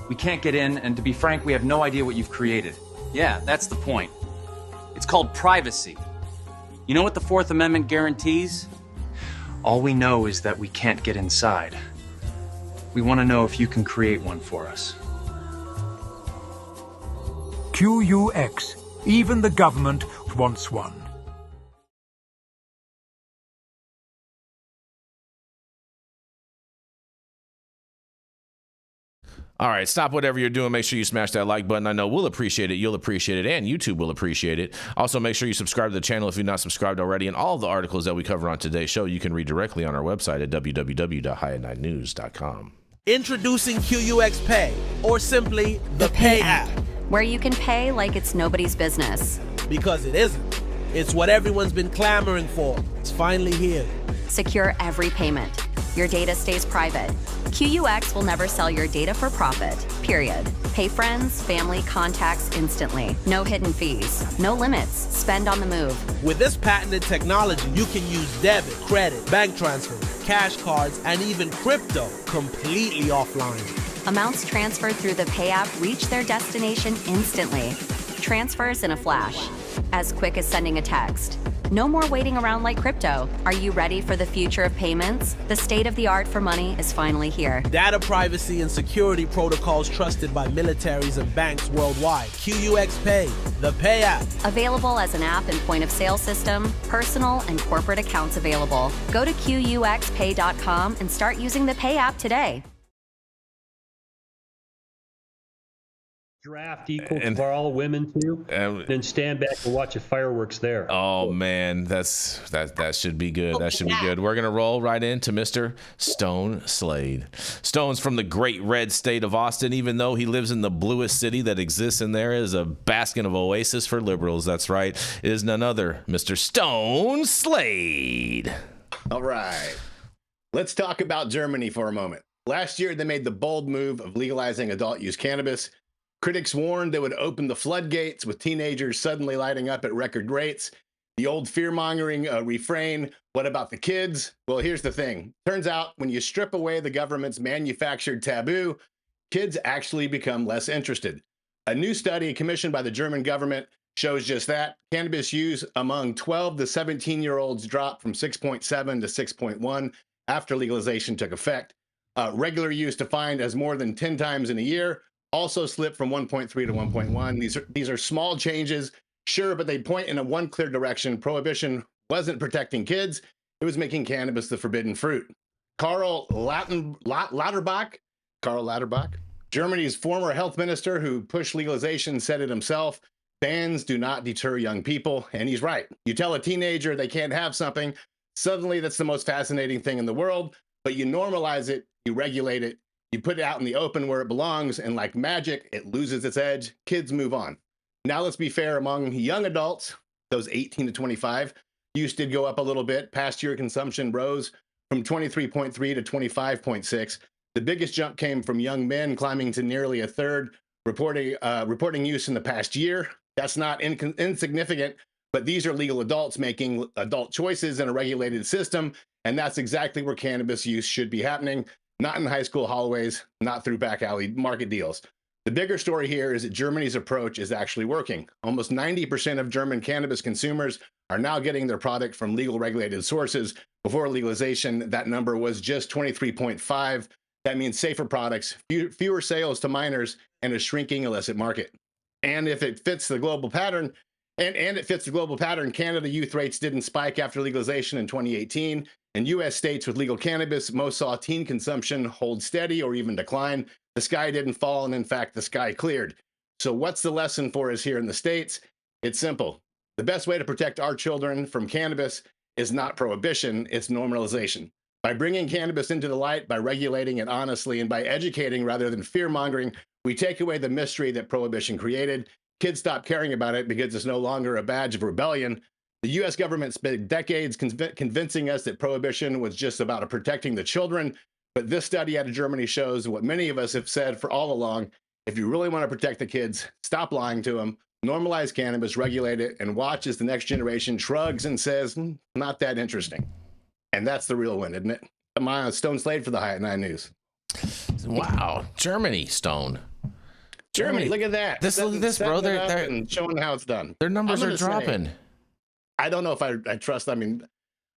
We can't get in, and to be frank, we have no idea what you've created. Yeah, that's the point. It's called privacy. You know what the Fourth Amendment guarantees? All we know is that we can't get inside. We want to know if you can create one for us. QUX. Even the government wants one. All right, stop whatever you're doing. Make sure you smash that like button. I know we'll appreciate it, you'll appreciate it, and YouTube will appreciate it. Also, make sure you subscribe to the channel if you're not subscribed already. And all of the articles that we cover on today's show, you can read directly on our website at www.high9news.com. Introducing QUX Pay, or simply the Pay app. Where you can pay like it's nobody's business. Because it isn't. It's what everyone's been clamoring for. It's finally here. Secure every payment. Your data stays private. QUX will never sell your data for profit, period. Pay friends, family, contacts instantly. No hidden fees. No limits. Spend on the move. With this patented technology, you can use debit, credit, bank transfers, cash cards, and even crypto completely offline. Amounts transferred through the Pay app reach their destination instantly. Transfers in a flash. As quick as sending a text. No more waiting around like crypto. Are you ready for the future of payments? The state of the art for money is finally here. Data privacy and security protocols trusted by militaries and banks worldwide. QUX Pay, the Pay app. Available as an app and point of sale system, personal and corporate accounts available. Go to QUXPay.com and start using the Pay app today. Draft equal for all women too, and then stand back and watch the fireworks there. Oh man, that should be good. That should be good. We're gonna roll right into Mr. Stone Slade. Stone's from the great red state of Austin. Even though he lives in the bluest city that exists, and there is a bastion of oasis for liberals. That's right. It is none other, Mr. Stone Slade. All right, let's talk about Germany for a moment. Last year, they made the bold move of legalizing adult use cannabis. Critics warned they would open the floodgates, with teenagers suddenly lighting up at record rates. The old fear-mongering refrain, what about the kids? Well, here's the thing. Turns out when you strip away the government's manufactured taboo, kids actually become less interested. A new study commissioned by the German government shows just that. Cannabis use among 12 to 17-year-olds dropped from 6.7 to 6.1 after legalization took effect. Regular use defined as more than 10 times in a year also slipped from 1.3 to 1.1. These are small changes, sure, but they point in a one clear direction. Prohibition wasn't protecting kids. It was making cannabis the forbidden fruit. Karl Lauterbach, Germany's former health minister who pushed legalization, said it himself, bans do not deter young people. And he's right. You tell a teenager they can't have something, suddenly that's the most fascinating thing in the world, but you normalize it, you regulate it, you put it out in the open where it belongs, and like magic, it loses its edge. Kids move on. Now, let's be fair, among young adults, those 18 to 25, use did go up a little bit. Past year consumption rose from 23.3 to 25.6. The biggest jump came from young men, climbing to nearly a third, reporting use in the past year. That's not insignificant, but these are legal adults making adult choices in a regulated system, and that's exactly where cannabis use should be happening. Not in high school hallways, not through back alley market deals. The bigger story here is that Germany's approach is actually working. Almost 90% of German cannabis consumers are now getting their product from legal regulated sources. Before legalization, that number was just 23.5. That means safer products, fewer sales to minors, and a shrinking illicit market. And if it fits the global pattern, Canada youth rates didn't spike after legalization in 2018. In U.S. states with legal cannabis, most saw teen consumption hold steady or even decline. The sky didn't fall, and in fact, the sky cleared. So what's the lesson for us here in the States? It's simple. The best way to protect our children from cannabis is not prohibition, it's normalization. By bringing cannabis into the light, by regulating it honestly, and by educating rather than fear-mongering, we take away the mystery that prohibition created. Kids stop caring about it because it's no longer a badge of rebellion. The U.S. government spent decades convincing us that prohibition was just about protecting the children, but this study out of Germany shows what many of us have said for all along. If you really want to protect the kids, stop lying to them, normalize cannabis, regulate it, and watch as the next generation shrugs and says, not that interesting. And that's the real win, isn't it? My Stone Slade for the High at 9 News. Wow. Germany, Stone. Germany, look at that. Look at this, bro. They're showing how it's done. Their numbers are dropping. I don't know if I trust. I mean,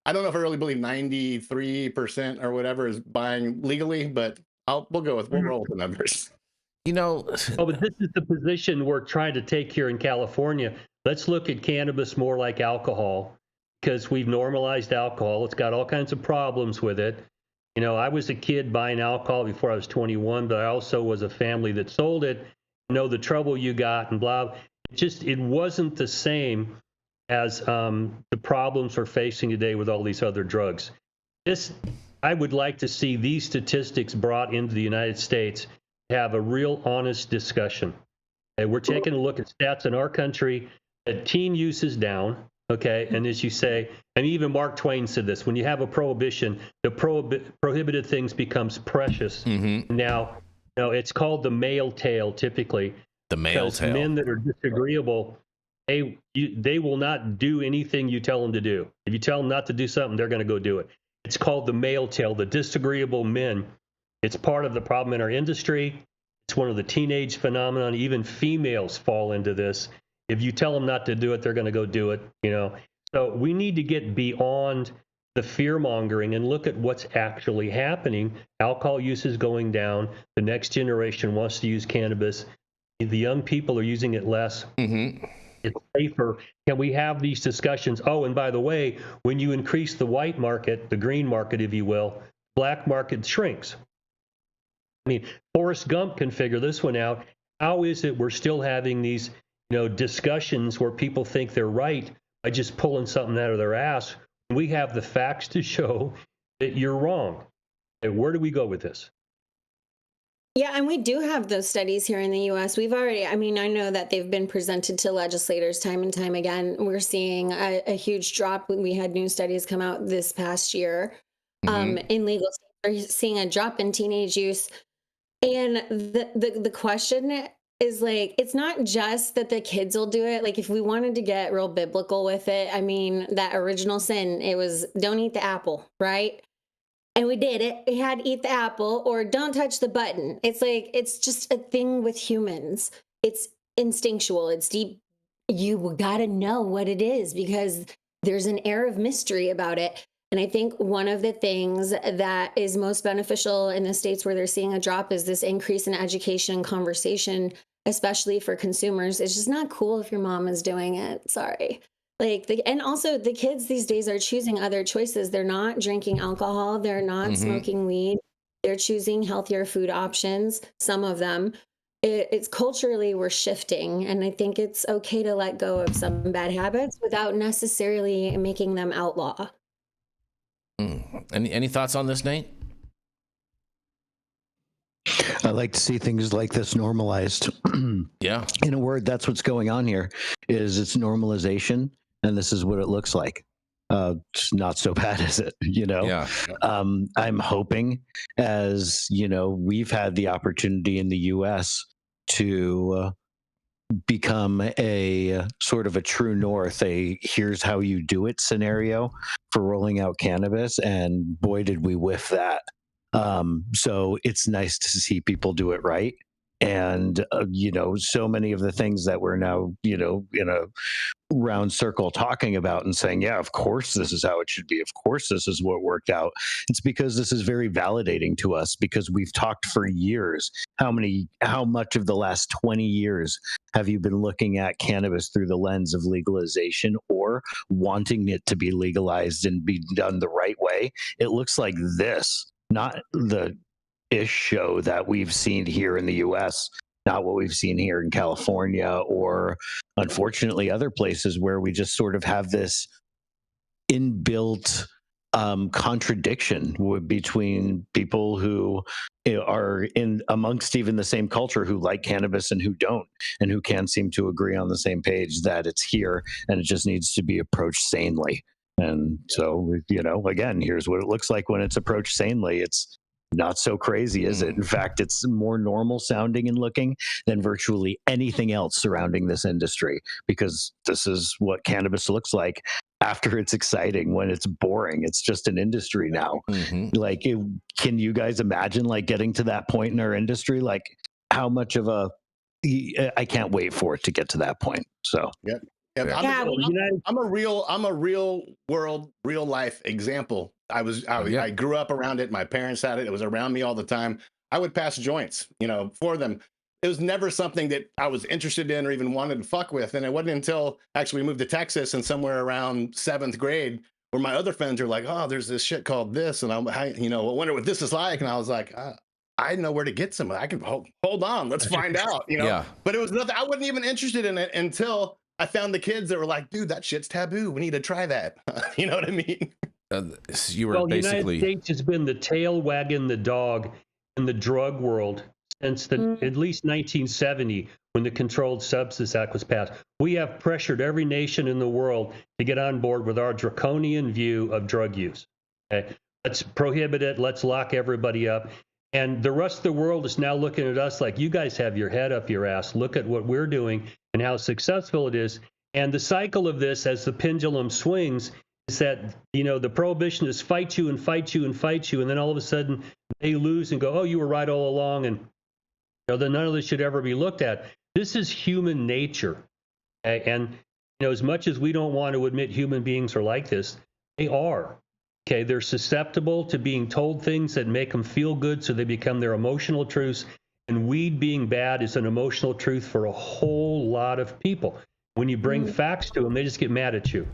I don't know if I really believe 93% or whatever is buying legally, but we'll roll with the numbers. You know, but this is the position we're trying to take here in California. Let's look at cannabis more like alcohol, because we've normalized alcohol. It's got all kinds of problems with it. You know, I was a kid buying alcohol before I was 21, but I also was a family that sold it. You know, the trouble you got and blah. It wasn't the same as the problems we're facing today with all these other drugs. I would like to see these statistics brought into the United States to have a real honest discussion. Okay, we're taking a look at stats in our country that teen use is down. Okay, and as you say, and even Mark Twain said this, when you have a prohibition, the prohibited things becomes precious. Now, it's called the male tail typically. The male tail. Men that are disagreeable, they will not do anything you tell them to do. If you tell them not to do something, they're going to go do it. It's called the male tail, the disagreeable men. It's part of the problem in our industry. It's one of the teenage phenomenon. Even females fall into this. If you tell them not to do it, they're going to go do it. You know, so we need to get beyond the fear mongering and look at what's actually happening. Alcohol use is going down. The next generation wants to use cannabis. The young people are using it less. It's safer. Can we have these discussions? Oh, and by the way, when you increase the white market, the green market, if you will, black market shrinks. I mean, Forrest Gump can figure this one out. How is it we're still having these, discussions where people think they're right by just pulling something out of their ass? We have the facts to show that you're wrong. And where do we go with this? Yeah, and we do have those studies here in the U.S. I know that they've been presented to legislators time and time again. We're seeing a huge drop. We had new studies come out this past year in legal states. We're seeing a drop in teenage use. And the question is, like, it's not just that the kids will do it. Like, if we wanted to get real biblical with it, I mean, that original sin, it was don't eat the apple, right? And we did it. We had to eat the apple or don't touch the button. It's like, it's just a thing with humans. It's instinctual. It's deep. You got to know what it is because there's an air of mystery about it. And I think one of the things that is most beneficial in the states where they're seeing a drop is this increase in education and conversation, especially for consumers. It's just not cool if your mom is doing it. Sorry. And also the kids these days are choosing other choices. They're not drinking alcohol. They're not smoking weed. They're choosing healthier food options. Some of them. It's culturally we're shifting. And I think it's okay to let go of some bad habits without necessarily making them outlaw. Any thoughts on this, Nate? I like to see things like this normalized. Yeah. In a word, that's what's going on here. It's normalization, and this is what it looks like. It's not so bad, is it? Yeah. I'm hoping, as we've had the opportunity in the U.S. to become a sort of a true north, a here's how you do it scenario for rolling out cannabis, and boy did we whiff that. So it's nice to see people do it right. And, so many of the things that we're now, in a round circle talking about and saying, yeah, of course, this is how it should be. Of course, this is what worked out. It's because this is very validating to us because we've talked for years. How much of the last 20 years have you been looking at cannabis through the lens of legalization or wanting it to be legalized and be done the right way? It looks like this, not the ish show that we've seen here in the US, not what we've seen here in California or unfortunately other places where we just sort of have this inbuilt contradiction between people who are in amongst even the same culture who like cannabis and who don't, and who can't seem to agree on the same page that it's here and it just needs to be approached sanely. And so, again, here's what it looks like when it's approached sanely. It's not so crazy, is it? In fact, it's more normal sounding and looking than virtually anything else surrounding this industry, because this is what cannabis looks like after it's exciting, when it's boring. It's just an industry now. Like, can you guys imagine like getting to that point in our industry? Like, how much of I can't wait for it to get to that point. So I'm a real world, real life example. I grew up around it. My parents had it. It was around me all the time. I would pass joints, for them. It was never something that I was interested in or even wanted to fuck with. And it wasn't until actually we moved to Texas and somewhere around 7th grade where my other friends are like, oh, there's this shit called this. And I wonder what this is like. And I was like, I know where to get some. I can hold on. Let's find out, Yeah. But it was nothing. I wasn't even interested in it until I found the kids that were like, dude, that shit's taboo. We need to try that. You know what I mean? You were basically. The United States has been the tail wagging the dog in the drug world since at least 1970, when the Controlled Substance Act was passed. We have pressured every nation in the world to get on board with our draconian view of drug use. Okay? Let's prohibit it. Let's lock everybody up. And the rest of the world is now looking at us like, you guys have your head up your ass. Look at what we're doing and how successful it is. And the cycle of this, as the pendulum swings, is that, the prohibitionists fight you and fight you and fight you. And then all of a sudden they lose and go, oh, you were right all along. And then none of this should ever be looked at. This is human nature. Okay? And, as much as we don't want to admit human beings are like this, they are. Okay, they're susceptible to being told things that make them feel good, so they become their emotional truths. And weed being bad is an emotional truth for a whole lot of people. When you bring facts to them, they just get mad at you.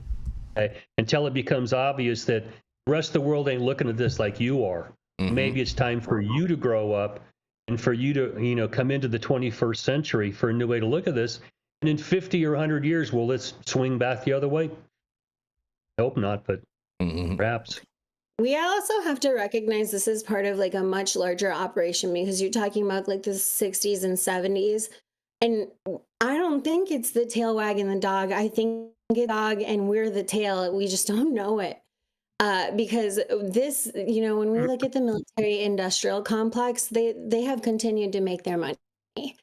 Okay? Until it becomes obvious that the rest of the world ain't looking at this like you are. Maybe it's time for you to grow up and for you to, come into the 21st century for a new way to look at this. And in 50 or 100 years, will this swing back the other way? I hope not, but perhaps. We also have to recognize this is part of like a much larger operation, because you're talking about like the 60s and 70s. And I don't think it's the tail wagging the dog. I think it's dog and we're the tail. We just don't know it. Because this, when we look at the military industrial complex, they have continued to make their money,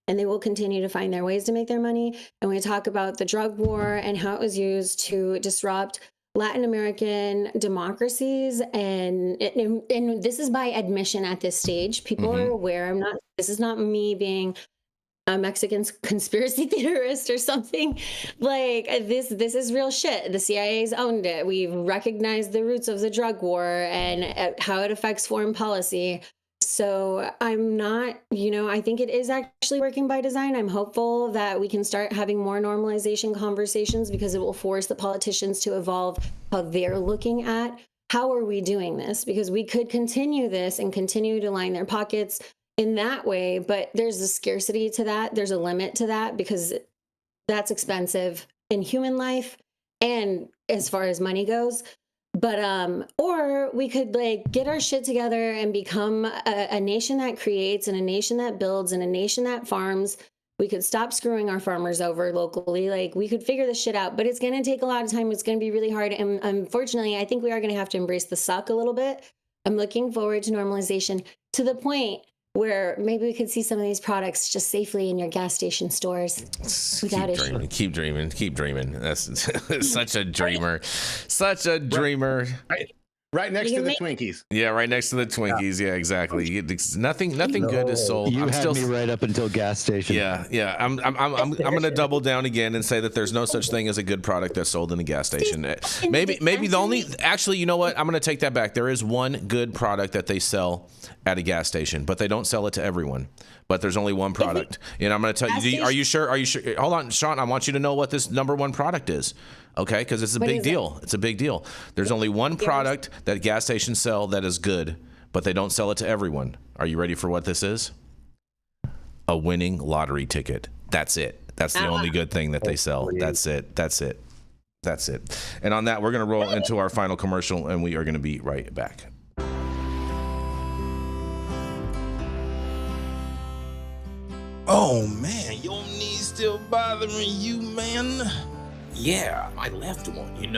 and they will continue to find their ways to make their money. And we talk about the drug war and how it was used to disrupt Latin American democracies, and this is by admission at this stage. People are aware. This is not me being a Mexican conspiracy theorist or something. Like, this is real shit. The CIA's owned it. We've recognized the roots of the drug war and how it affects foreign policy. So I'm not, I think it is actually working by design. I'm hopeful that we can start having more normalization conversations, because it will force the politicians to evolve how they're looking at how are we doing this, because we could continue this and continue to line their pockets in that way. But there's a scarcity to that. There's a limit to that, because that's expensive in human life and as far as money goes. But or we could like get our shit together and become a nation that creates, and a nation that builds, and a nation that farms. We could stop screwing our farmers over locally. Like, we could figure this shit out, but it's going to take a lot of time. It's going to be really hard. And unfortunately, I think we are going to have to embrace the suck a little bit. I'm looking forward to normalization to the point where maybe we could see some of these products just safely in your gas station stores without issue. Keep dreaming. That's such a dreamer. Such a dreamer. Right next to the Twinkies. Yeah, right next to the Twinkies. Yeah, exactly. Nothing good is sold. You had me right up until gas station. Yeah. I'm going to double down again and say that there's no such thing as a good product that's sold in a gas station. Maybe the only. Actually, you know what? I'm going to take that back. There is one good product that they sell at a gas station, but they don't sell it to everyone. But there's only one product. And I'm going to tell you. Are you sure? Hold on, Shaun. I want you to know what this number one product is. Okay, because it's a big deal. It's a big deal. There's only one product that gas stations sell that is good, but they don't sell it to everyone. Are you ready for what this is? A winning lottery ticket. That's it. That's the only good thing that they sell. That's it. And on that, we're going to roll into our final commercial, and we are going to be right back. Oh, man, your knees still bothering you, man? Yeah, my left one, And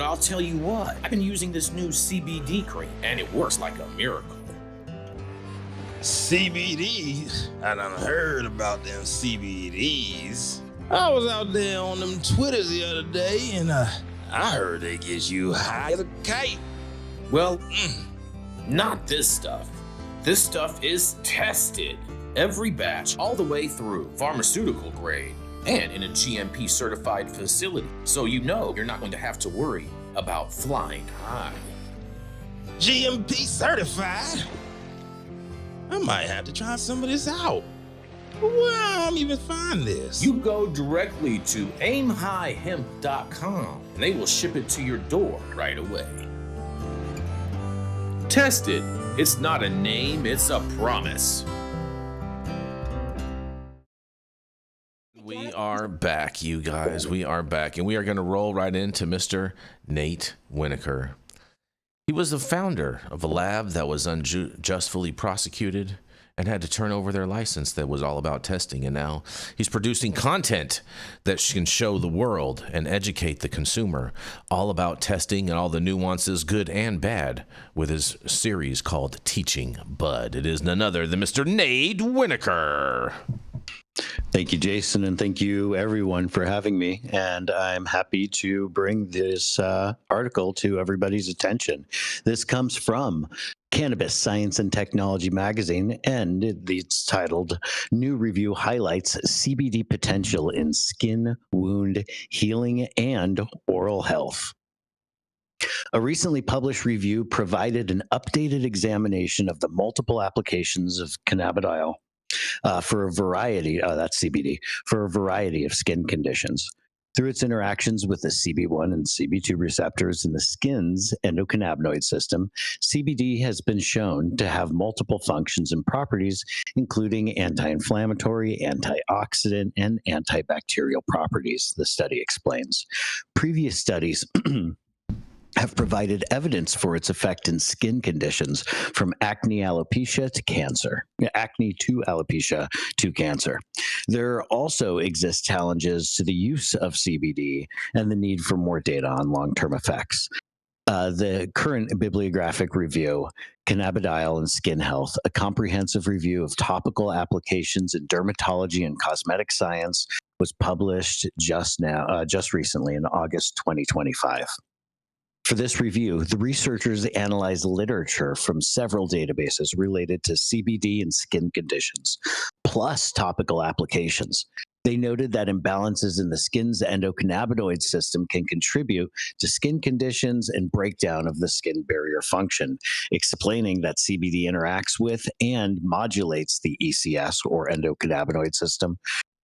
I'll tell you what, I've been using this new CBD cream, and it works like a miracle. CBDs? I done heard about them CBDs. I was out there on them Twitters the other day, and I I heard it gets you high as a kite. Well, not this stuff. This stuff is tested. Every batch, all the way through, pharmaceutical grade, and in a GMP certified facility. So you know you're not going to have to worry about flying high. GMP certified? I might have to try some of this out. Where I'm even find this? You go directly to aimhighhemp.com and they will ship it to your door right away. Test it. It's not a name, it's a promise. We are back, you guys. We are back, and we are going to roll right into Mr. Nate Winokur. He was the founder of a lab that was unjustly prosecuted and had to turn over their license that was all about testing, and now he's producing content that can show the world and educate the consumer all about testing and all the nuances, good and bad, with his series called Teaching Bud. It is none other than Mr. Nate Winokur. Thank you, Jason, and thank you, everyone, for having me. And I'm happy to bring this article to everybody's attention. This comes from Cannabis Science and Technology magazine, and it's titled New Review Highlights CBD Potential in Skin, Wound Healing, and Oral Health. A recently published review provided an updated examination of the multiple applications of cannabidiol for a variety, that's CBD, for a variety of skin conditions. Through its interactions with the CB1 and CB2 receptors in the skin's endocannabinoid system, CBD has been shown to have multiple functions and properties, including anti-inflammatory, antioxidant, and antibacterial properties, the study explains. Previous studies have provided evidence for its effect in skin conditions from acne to alopecia to cancer. There also exist challenges to the use of CBD and the need for more data on long-term effects. The current bibliographic review, Cannabidiol and Skin Health, a comprehensive review of topical applications in dermatology and cosmetic science, was published just recently in August 2025. For this review, the researchers analyzed literature from several databases related to CBD and skin conditions, plus topical applications. They noted that imbalances in the skin's endocannabinoid system can contribute to skin conditions and breakdown of the skin barrier function, explaining that CBD interacts with and modulates the ECS, or endocannabinoid system,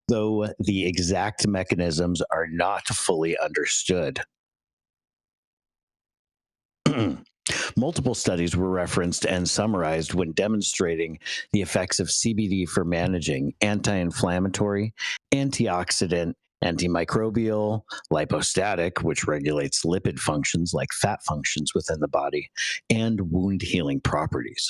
though the exact mechanisms are not fully understood. Multiple studies were referenced and summarized when demonstrating the effects of CBD for managing anti-inflammatory, antioxidant, antimicrobial, lipostatic, which regulates lipid functions like fat functions within the body, and wound healing properties.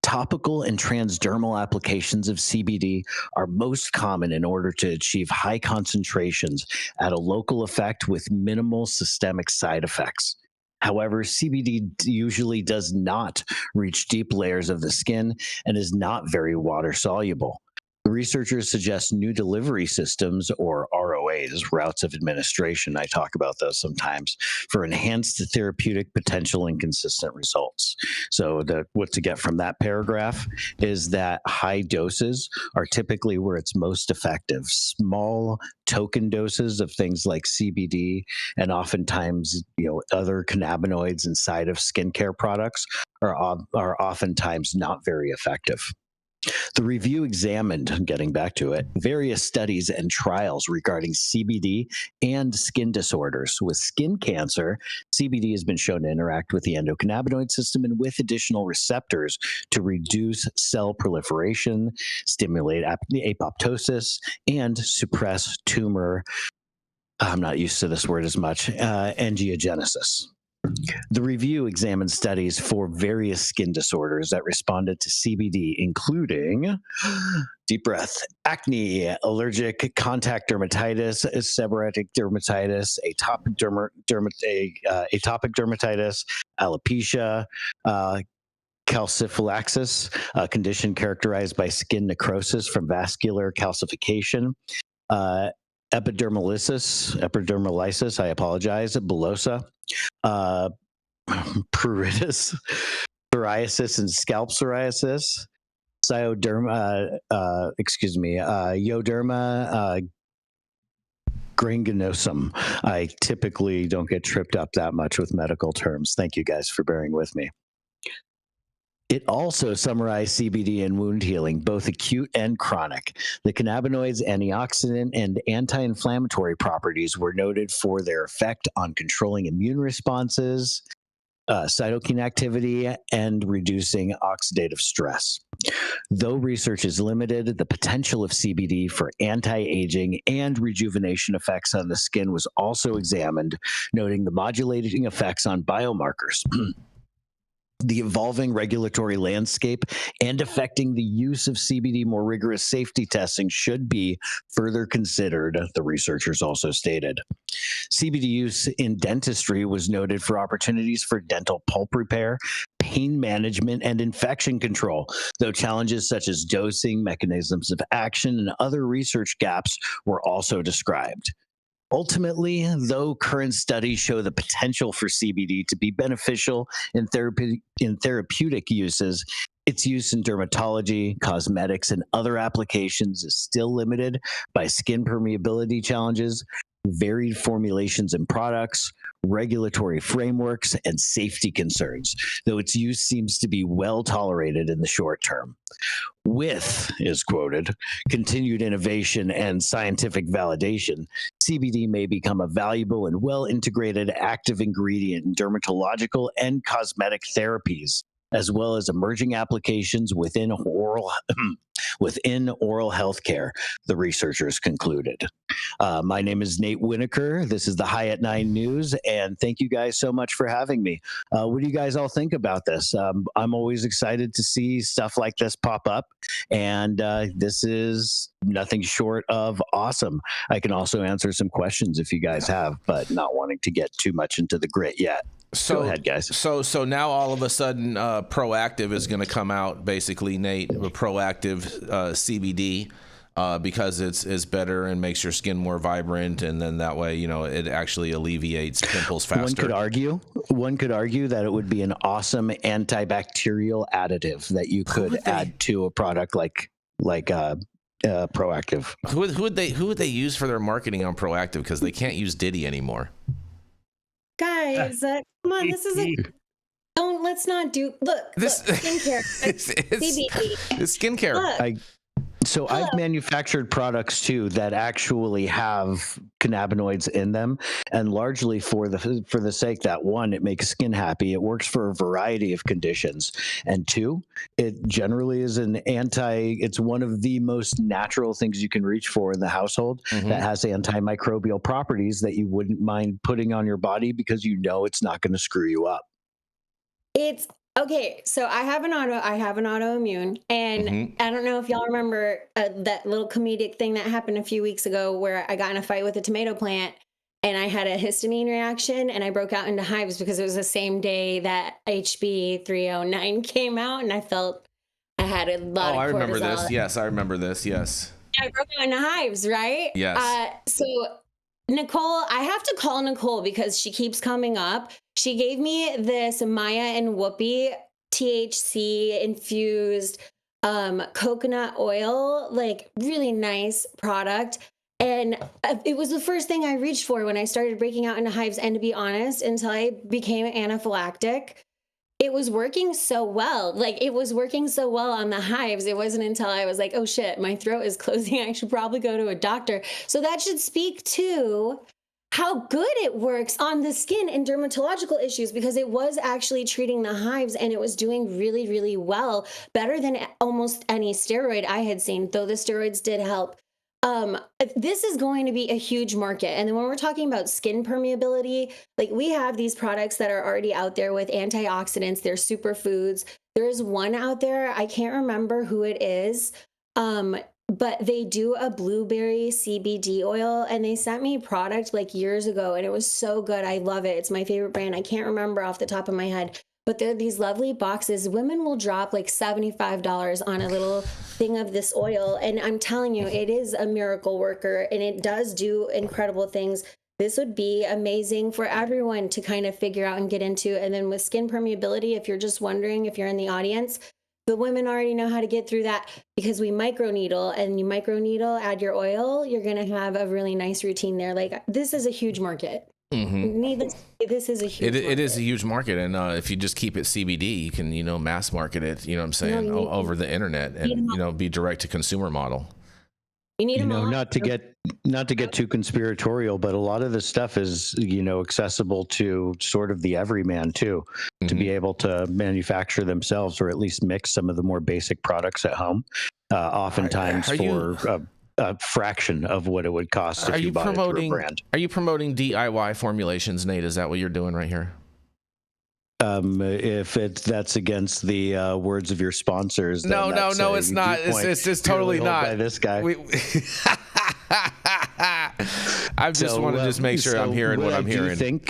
Topical and transdermal applications of CBD are most common in order to achieve high concentrations at a local effect with minimal systemic side effects. However, CBD usually does not reach deep layers of the skin and is not very water soluble. The researchers suggest new delivery systems, or ROAs, routes of administration, I talk about those sometimes, for enhanced therapeutic potential and consistent results. So what to get from that paragraph is that high doses are typically where it's most effective. Small token doses of things like CBD and oftentimes, other cannabinoids inside of skincare products are oftentimes not very effective. The review examined, getting back to it, various studies and trials regarding CBD and skin disorders. With skin cancer, CBD has been shown to interact with the endocannabinoid system and with additional receptors to reduce cell proliferation, stimulate apoptosis, and suppress tumor, I'm not used to this word as much, angiogenesis. The review examined studies for various skin disorders that responded to CBD, including, deep breath, acne, allergic contact dermatitis, seborrheic dermatitis, atopic dermatitis, alopecia, calciphylaxis, a condition characterized by skin necrosis from vascular calcification, epidermolysis, I apologize, bullosa, pruritus, psoriasis and scalp psoriasis, Yoderma granulosum. I typically don't get tripped up that much with medical terms. Thank you guys for bearing with me. It also summarized CBD and wound healing, both acute and chronic. The cannabinoids' antioxidant and anti-inflammatory properties were noted for their effect on controlling immune responses, cytokine activity, and reducing oxidative stress. Though research is limited, the potential of CBD for anti-aging and rejuvenation effects on the skin was also examined, noting the modulating effects on biomarkers. The evolving regulatory landscape and affecting the use of CBD more rigorous safety testing should be further considered, the researchers also stated. CBD use in dentistry was noted for opportunities for dental pulp repair, pain management, and infection control, though challenges such as dosing, mechanisms of action, and other research gaps were also described. Ultimately, though current studies show the potential for CBD to be beneficial in therapeutic uses, its use in dermatology, cosmetics, and other applications is still limited by skin permeability challenges, varied formulations and products, regulatory frameworks, and safety concerns, though its use seems to be well tolerated in the short term. With, is quoted, continued innovation and scientific validation, CBD may become a valuable and well-integrated active ingredient in dermatological and cosmetic therapies, as well as emerging applications within oral health care, the researchers concluded. My name is Nate Winokur. This is the High at 9 News, and thank you guys so much for having me. What do you guys all think about this? I'm always excited to see stuff like this pop up, and this is nothing short of awesome. I can also answer some questions if you guys have, but not wanting to get too much into the grit yet. So, go ahead, guys. So now all of a sudden, Proactive is going to come out, basically, Nate, with Proactive CBD, because it's better and makes your skin more vibrant, and then that way, it actually alleviates pimples faster. One could argue that it would be an awesome antibacterial additive that you could add to a product like Proactive. Who would they use for their marketing on Proactive? Because they can't use Diddy anymore. Guys, come on, this is let's not do, look, skincare, CBD. It's skincare. I've manufactured products too that actually have cannabinoids in them, and largely for the sake that, one, it makes skin happy, it works for a variety of conditions, and two, it generally is it's one of the most natural things you can reach for in the household that has antimicrobial properties that you wouldn't mind putting on your body because it's not going to screw you up. It's okay. So I have an autoimmune, and I don't know if y'all remember that little comedic thing that happened a few weeks ago where I got in a fight with a tomato plant and I had a histamine reaction and I broke out into hives because it was the same day that HB 309 came out, and I felt I had a lot of cortisol. I remember this. Yes, I remember this. Yes. I broke out into hives, right? Yes. So Nicole, I have to call Nicole because she keeps coming up. She gave me this Maya and Whoopi THC infused coconut oil, like really nice product. And it was the first thing I reached for when I started breaking out into hives. And to be honest, until I became anaphylactic, it was working so well. Like, it was working so well on the hives. It wasn't until I was like, oh shit, my throat is closing. I should probably go to a doctor. So that should speak to how good it works on the skin and dermatological issues, because it was actually treating the hives and it was doing really, really well, better than almost any steroid I had seen, though the steroids did help. This is going to be a huge market. And then when we're talking about skin permeability, like, we have these products that are already out there with antioxidants. They're superfoods. There's one out there, I can't remember who it is, but they do a blueberry CBD oil, and they sent me a product like years ago, and it was so good. I love it. It's my favorite brand. I can't remember off the top of my head, but they're these lovely boxes. Women will drop like $75 on a little thing of this oil. And I'm telling you, it is a miracle worker and it does do incredible things. This would be amazing for everyone to kind of figure out and get into. And then with skin permeability, if you're just wondering, if you're in the audience, the women already know how to get through that because we microneedle, and you microneedle, add your oil, you're going to have a really nice routine there. Like, this is a huge market. This is a huge market. It is a huge market, and if you just keep it CBD, you can mass market it. You know what I'm saying, over the internet, and be direct to consumer model. You need not to get too conspiratorial, but a lot of this stuff is accessible to sort of the everyman too, to be able to manufacture themselves or at least mix some of the more basic products at home, oftentimes for a fraction of what it would cost if you bought it through a brand. Are you promoting DIY formulations, Nate? Is that what you're doing right here? If that's against the words of your sponsors, no, it's not. It's totally not. By this guy. I just want to just make sure I'm hearing what I'm hearing.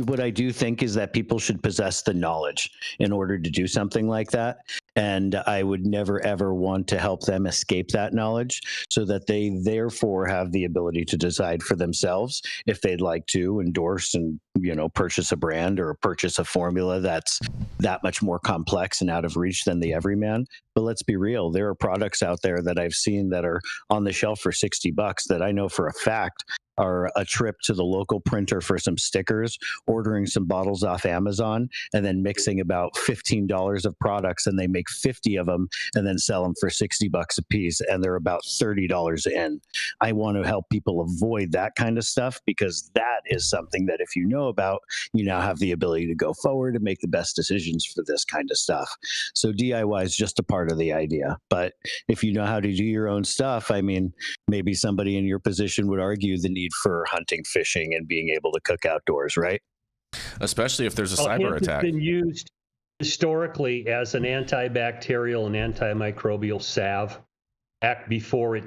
What I do think is that people should possess the knowledge in order to do something like that. And I would never, ever want to help them escape that knowledge, so that they therefore have the ability to decide for themselves if they'd like to endorse and, purchase a brand or purchase a formula that's that much more complex and out of reach than the everyman. But let's be real. There are products out there that I've seen that are on the shelf for $60 that I know for a fact are a trip to the local printer for some stickers, ordering some bottles off Amazon, and then mixing about $15 of products, and they make 50 of them and then sell them for $60 a piece, and they're about $30 in. I want to help people avoid that kind of stuff, because that is something that if you know about, you now have the ability to go forward and make the best decisions for this kind of stuff. So DIY is just a part of the idea. But if you know how to do your own stuff, I mean, maybe somebody in your position would argue the need for hunting, fishing, and being able to cook outdoors, right? Especially if there's a cyber attack. It's been used historically as an antibacterial and antimicrobial salve. Back before it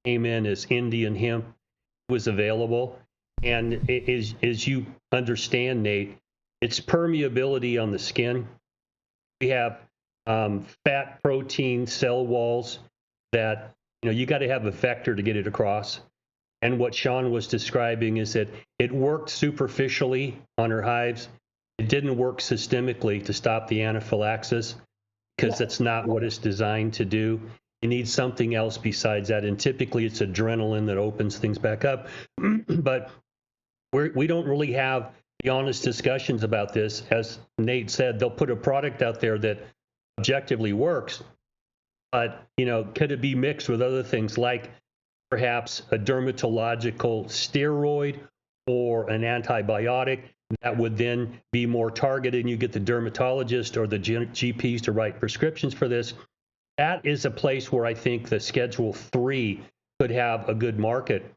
came in as Indian hemp was available. And as you understand, Nate, it's permeability on the skin. We have fat protein cell walls that, you got to have a vector to get it across. And what Shaun was describing is that it worked superficially on her hives. It didn't work systemically to stop the anaphylaxis, because that's not what it's designed to do. You need something else besides that. And typically it's adrenaline that opens things back up. But we don't really have the honest discussions about this. As Nate said, they'll put a product out there that objectively works, but, could it be mixed with other things like perhaps a dermatological steroid or an antibiotic that would then be more targeted, and you get the dermatologist or the GPs to write prescriptions for this? That is a place where I think the Schedule 3 could have a good market.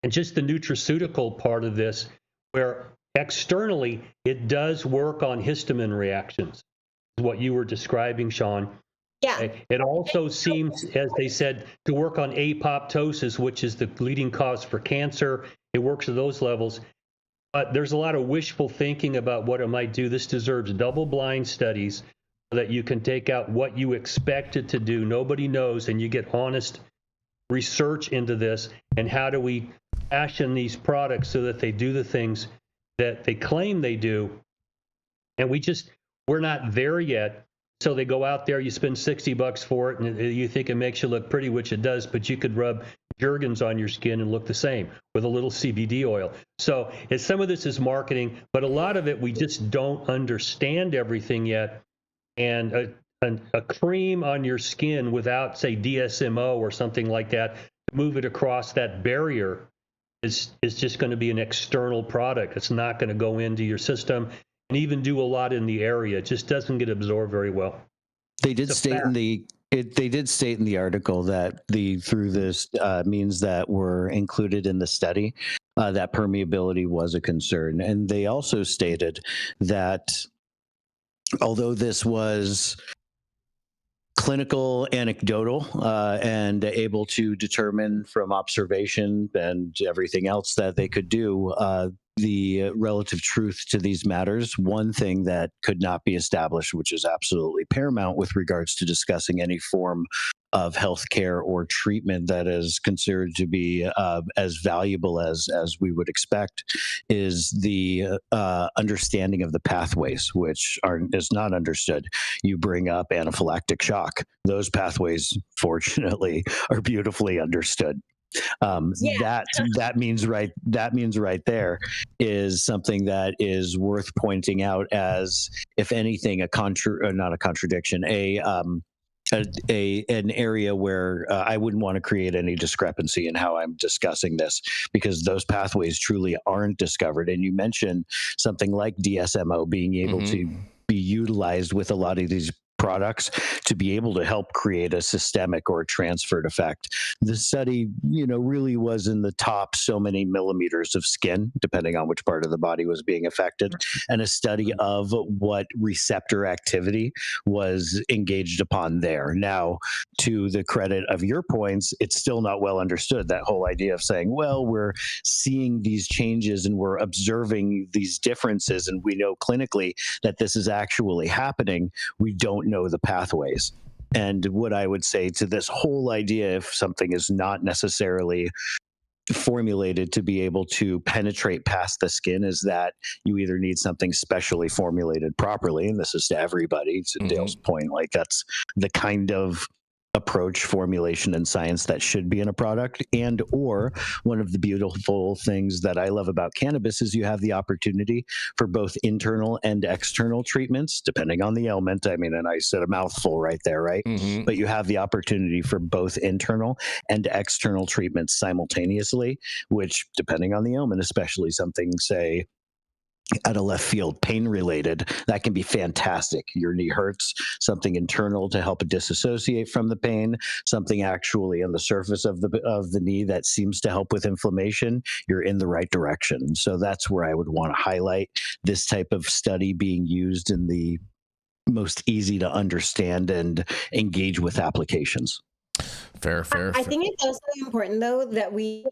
And just the nutraceutical part of this, where externally it does work on histamine reactions, is what you were describing, Shaun. Yeah. It also seems, as they said, to work on apoptosis, which is the leading cause for cancer. It works at those levels. But there's a lot of wishful thinking about what it might do. This deserves double-blind studies so that you can take out what you expect it to do. Nobody knows, and you get honest research into this. And how do we fashion these products so that they do the things that they claim they do? And we're not there yet. So they go out there, you spend $60 for it, and you think it makes you look pretty, which it does, but you could rub Jergens on your skin and look the same with a little CBD oil. So some of this is marketing, but a lot of it, we just don't understand everything yet. And a cream on your skin without, say, DSMO or something like that, to move it across that barrier is just going to be an external product. It's not going to go into your system and even do a lot in the area. It just doesn't get absorbed very well. They did state in the article that through this means that were included in the study, that permeability was a concern. And they also stated that although this was clinical, anecdotal, and able to determine from observation and everything else that they could do the relative truth to these matters. One thing that could not be established, which is absolutely paramount with regards to discussing any form healthcare or treatment that is considered to be as valuable as we would expect is the understanding of the pathways, which is not understood. You bring up anaphylactic shock; those pathways, fortunately, are beautifully understood. That means right there is something that is worth pointing out as, if anything, not a contradiction, an area where I wouldn't want to create any discrepancy in how I'm discussing this, because those pathways truly aren't discovered. And you mentioned something like DSMO being able to be utilized with a lot of these products to be able to help create a systemic or transferred effect. The study, really was in the top so many millimeters of skin, depending on which part of the body was being affected, and a study of what receptor activity was engaged upon there. Now, to the credit of your points, it's still not well understood, that whole idea of saying, well, we're seeing these changes and we're observing these differences, and we know clinically that this is actually happening. We don't know the pathways. And what I would say to this whole idea, if something is not necessarily formulated to be able to penetrate past the skin, is that you either need something specially formulated properly, and this is to everybody, to Dale's point, like that's the kind of approach, formulation, and science that should be in a product. And or one of the beautiful things that I love about cannabis is you have the opportunity for both internal and external treatments, depending on the ailment. I mean, and I said a mouthful right there, right? But you have the opportunity for both internal and external treatments simultaneously, which, depending on the ailment, especially something, say, out of left field, pain related, that can be fantastic. Your knee hurts, something internal to help disassociate from the pain, something actually on the surface of the knee that seems to help with inflammation, you're in the right direction. So that's where I would want to highlight this type of study being used in the most easy to understand and engage with applications. Fair. I think it's also important, though, that we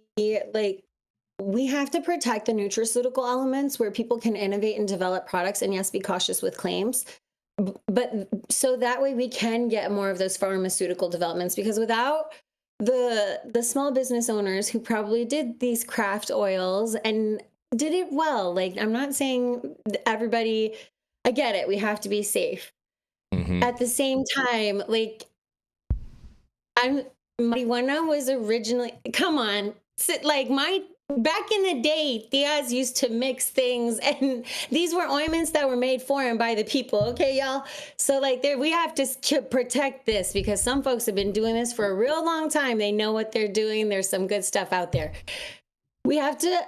have to protect the nutraceutical elements where people can innovate and develop products, and yes, be cautious with claims. But so that way we can get more of those pharmaceutical developments, because without the small business owners who probably did these craft oils and did it well, like, I'm not saying everybody, I get it, we have to be safe. At the same time, like, marijuana was originally, come on, like back in the day, tias used to mix things, and these were ointments that were made for and by the people. Okay, y'all. So like, we have to protect this, because some folks have been doing this for a real long time. They know what they're doing. There's some good stuff out there. We have to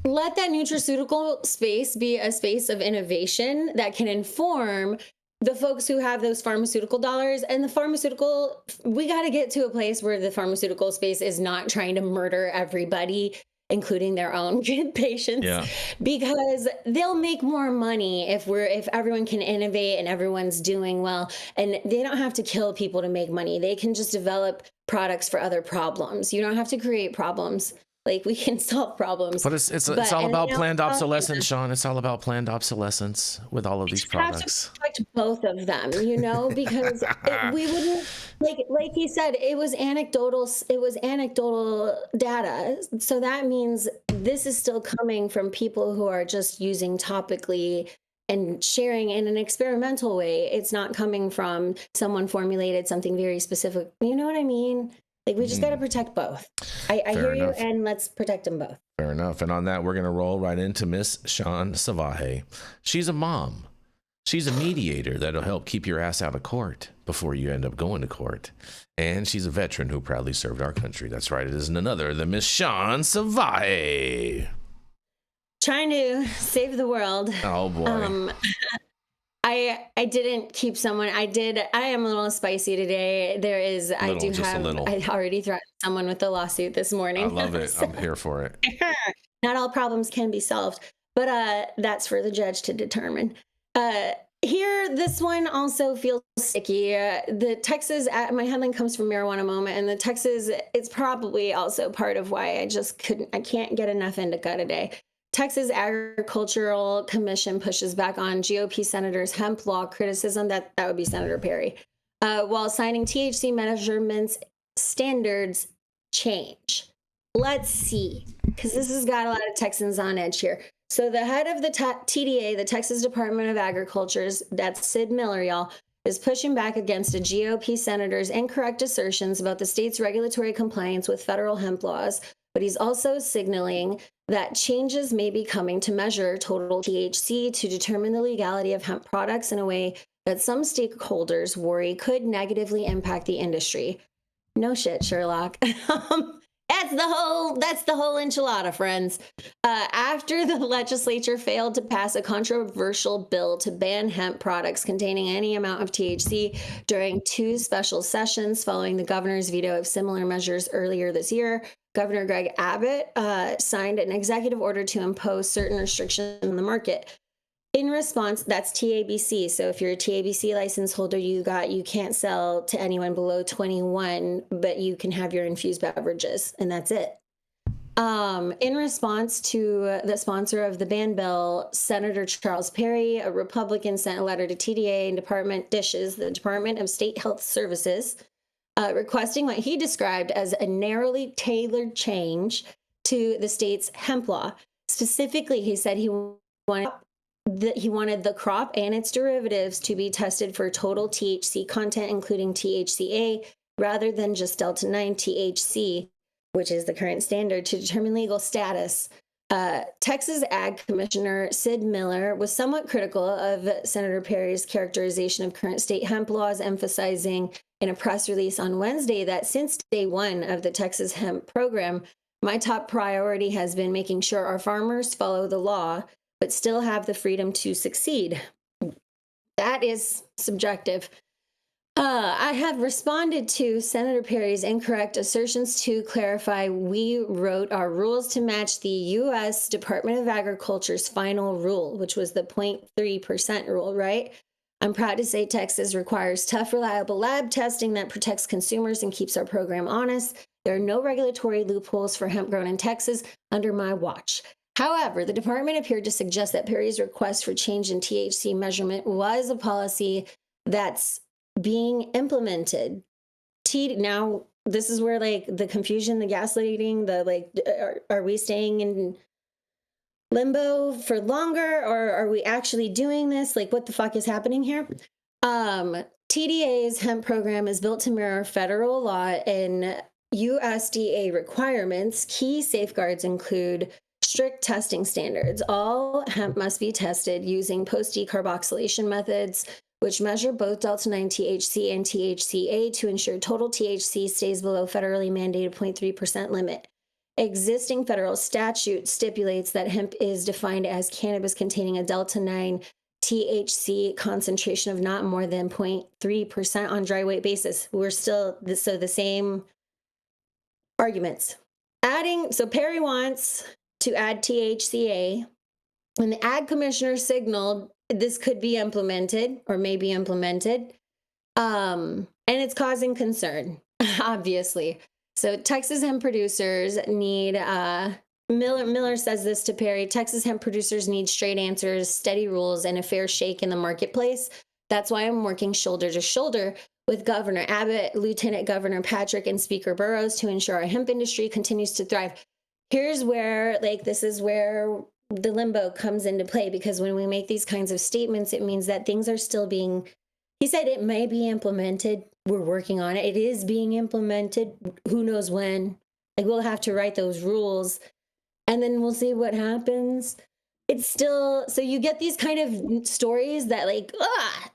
let that nutraceutical space be a space of innovation that can inform the folks who have those pharmaceutical dollars. And we got to get to a place where the pharmaceutical space is not trying to murder everybody, including their own patients, because they'll make more money if everyone can innovate and everyone's doing well, and they don't have to kill people to make money. They can just develop products for other problems. You don't have to create problems. Like, we can solve problems. But it's all about planned obsolescence, Shaun. It's all about planned obsolescence with all of these products. Have to protect both of them, because we wouldn't, like you said, it was anecdotal data. So that means this is still coming from people who are just using topically and sharing in an experimental way. It's not coming from someone formulated something very specific. You know what I mean? Like, we just got to protect both. I hear you, and let's protect them both. Fair enough. And on that, we're going to roll right into Miss Shaun Salvaje. She's a mom. She's a mediator that'll help keep your ass out of court before you end up going to court. And she's a veteran who proudly served our country. That's right. It isn't another than Miss Shaun Salvaje. Trying to save the world. Oh, boy. I didn't keep someone. I am a little spicy today. I already threatened someone with a lawsuit this morning. I love it. I'm here for it. Not all problems can be solved, but that's for the judge to determine. Here, this one also feels sticky. The Texas, my headline comes from Marijuana Moment, and the Texas, it's probably also part of why I can't get enough indica today. Texas Agricultural Commission pushes back on GOP Senator's hemp law criticism. That would be Senator Perry. while signing THC measurements standards change. Let's see, because this has got a lot of Texans on edge here. So the head of the TDA, the Texas Department of Agriculture's, that's Sid Miller, y'all, is pushing back against a GOP senator's incorrect assertions about the state's regulatory compliance with federal hemp laws, but he's also signaling that changes may be coming to measure total THC to determine the legality of hemp products in a way that some stakeholders worry could negatively impact the industry. No shit, Sherlock. That's the whole enchilada, friends. After the legislature failed to pass a controversial bill to ban hemp products containing any amount of THC during 2 special sessions following the governor's veto of similar measures earlier this year, Governor Greg Abbott signed an executive order to impose certain restrictions on the market. In response, that's TABC. So if you're a TABC license holder, you can't sell to anyone below 21, but you can have your infused beverages, and that's it. In response to the sponsor of the ban bill, Senator Charles Perry, a Republican, sent a letter to TDA and the Department of State Health Services, requesting what he described as a narrowly tailored change to the state's hemp law. Specifically, he said he wanted the crop and its derivatives to be tested for total THC content, including THCA, rather than just Delta-9 THC, which is the current standard, to determine legal status. Texas Ag Commissioner Sid Miller was somewhat critical of Senator Perry's characterization of current state hemp laws, emphasizing in a press release on Wednesday that since day one of the Texas hemp program, my top priority has been making sure our farmers follow the law, but still have the freedom to succeed. That is subjective. I have responded to Senator Perry's incorrect assertions to clarify. We wrote our rules to match the U.S. Department of Agriculture's final rule, which was the 0.3% rule, right? I'm proud to say Texas requires tough, reliable lab testing that protects consumers and keeps our program honest. There are no regulatory loopholes for hemp grown in Texas under my watch. However, the department appeared to suggest that Perry's request for change in THC measurement was a policy that's being implemented. Now, this is where the confusion, the gaslighting, are we staying in limbo for longer, or are we actually doing this? What the fuck is happening here? TDA's hemp program is built to mirror federal law and USDA requirements. Key safeguards include strict testing standards. All hemp must be tested using post-decarboxylation methods, which measure both Delta-9 THC and THCA to ensure total THC stays below federally mandated 0.3% limit. Existing federal statute stipulates that hemp is defined as cannabis containing a Delta-9 THC concentration of not more than 0.3% on dry weight basis. We're still, so the same arguments. So Perry wants to add THCA, and the Ag Commissioner signaled this could be implemented or may be implemented, and it's causing concern, obviously. So Texas hemp producers need, Miller says this to Perry, Texas hemp producers need straight answers, steady rules, and a fair shake in the marketplace. That's why I'm working shoulder to shoulder with Governor Abbott, Lieutenant Governor Patrick, and Speaker Burrows to ensure our hemp industry continues to thrive. Here's where, this is where the limbo comes into play, because when we make these kinds of statements, it means that things are still being, he said it may be implemented. We're working on it. It is being implemented. Who knows when? We'll have to write those rules, and then we'll see what happens. It's still, so you get these kind of stories that